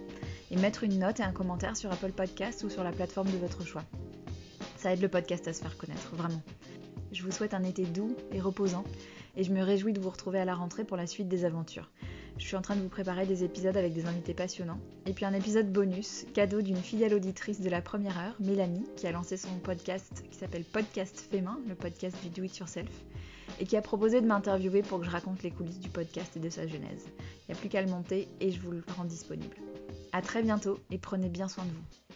Et mettre une note et un commentaire sur Apple Podcast ou sur la plateforme de votre choix. Ça aide le podcast à se faire connaître, vraiment. Je vous souhaite un été doux et reposant et je me réjouis de vous retrouver à la rentrée pour la suite des aventures. Je suis en train de vous préparer des épisodes avec des invités passionnants et puis un épisode bonus, cadeau d'une fidèle auditrice de la première heure, Mélanie, qui a lancé son podcast qui s'appelle Podcast Fait Main, le podcast du Do It Yourself, et qui a proposé de m'interviewer pour que je raconte les coulisses du podcast et de sa genèse. Il n'y a plus qu'à le monter et je vous le rends disponible. À très bientôt et prenez bien soin de vous.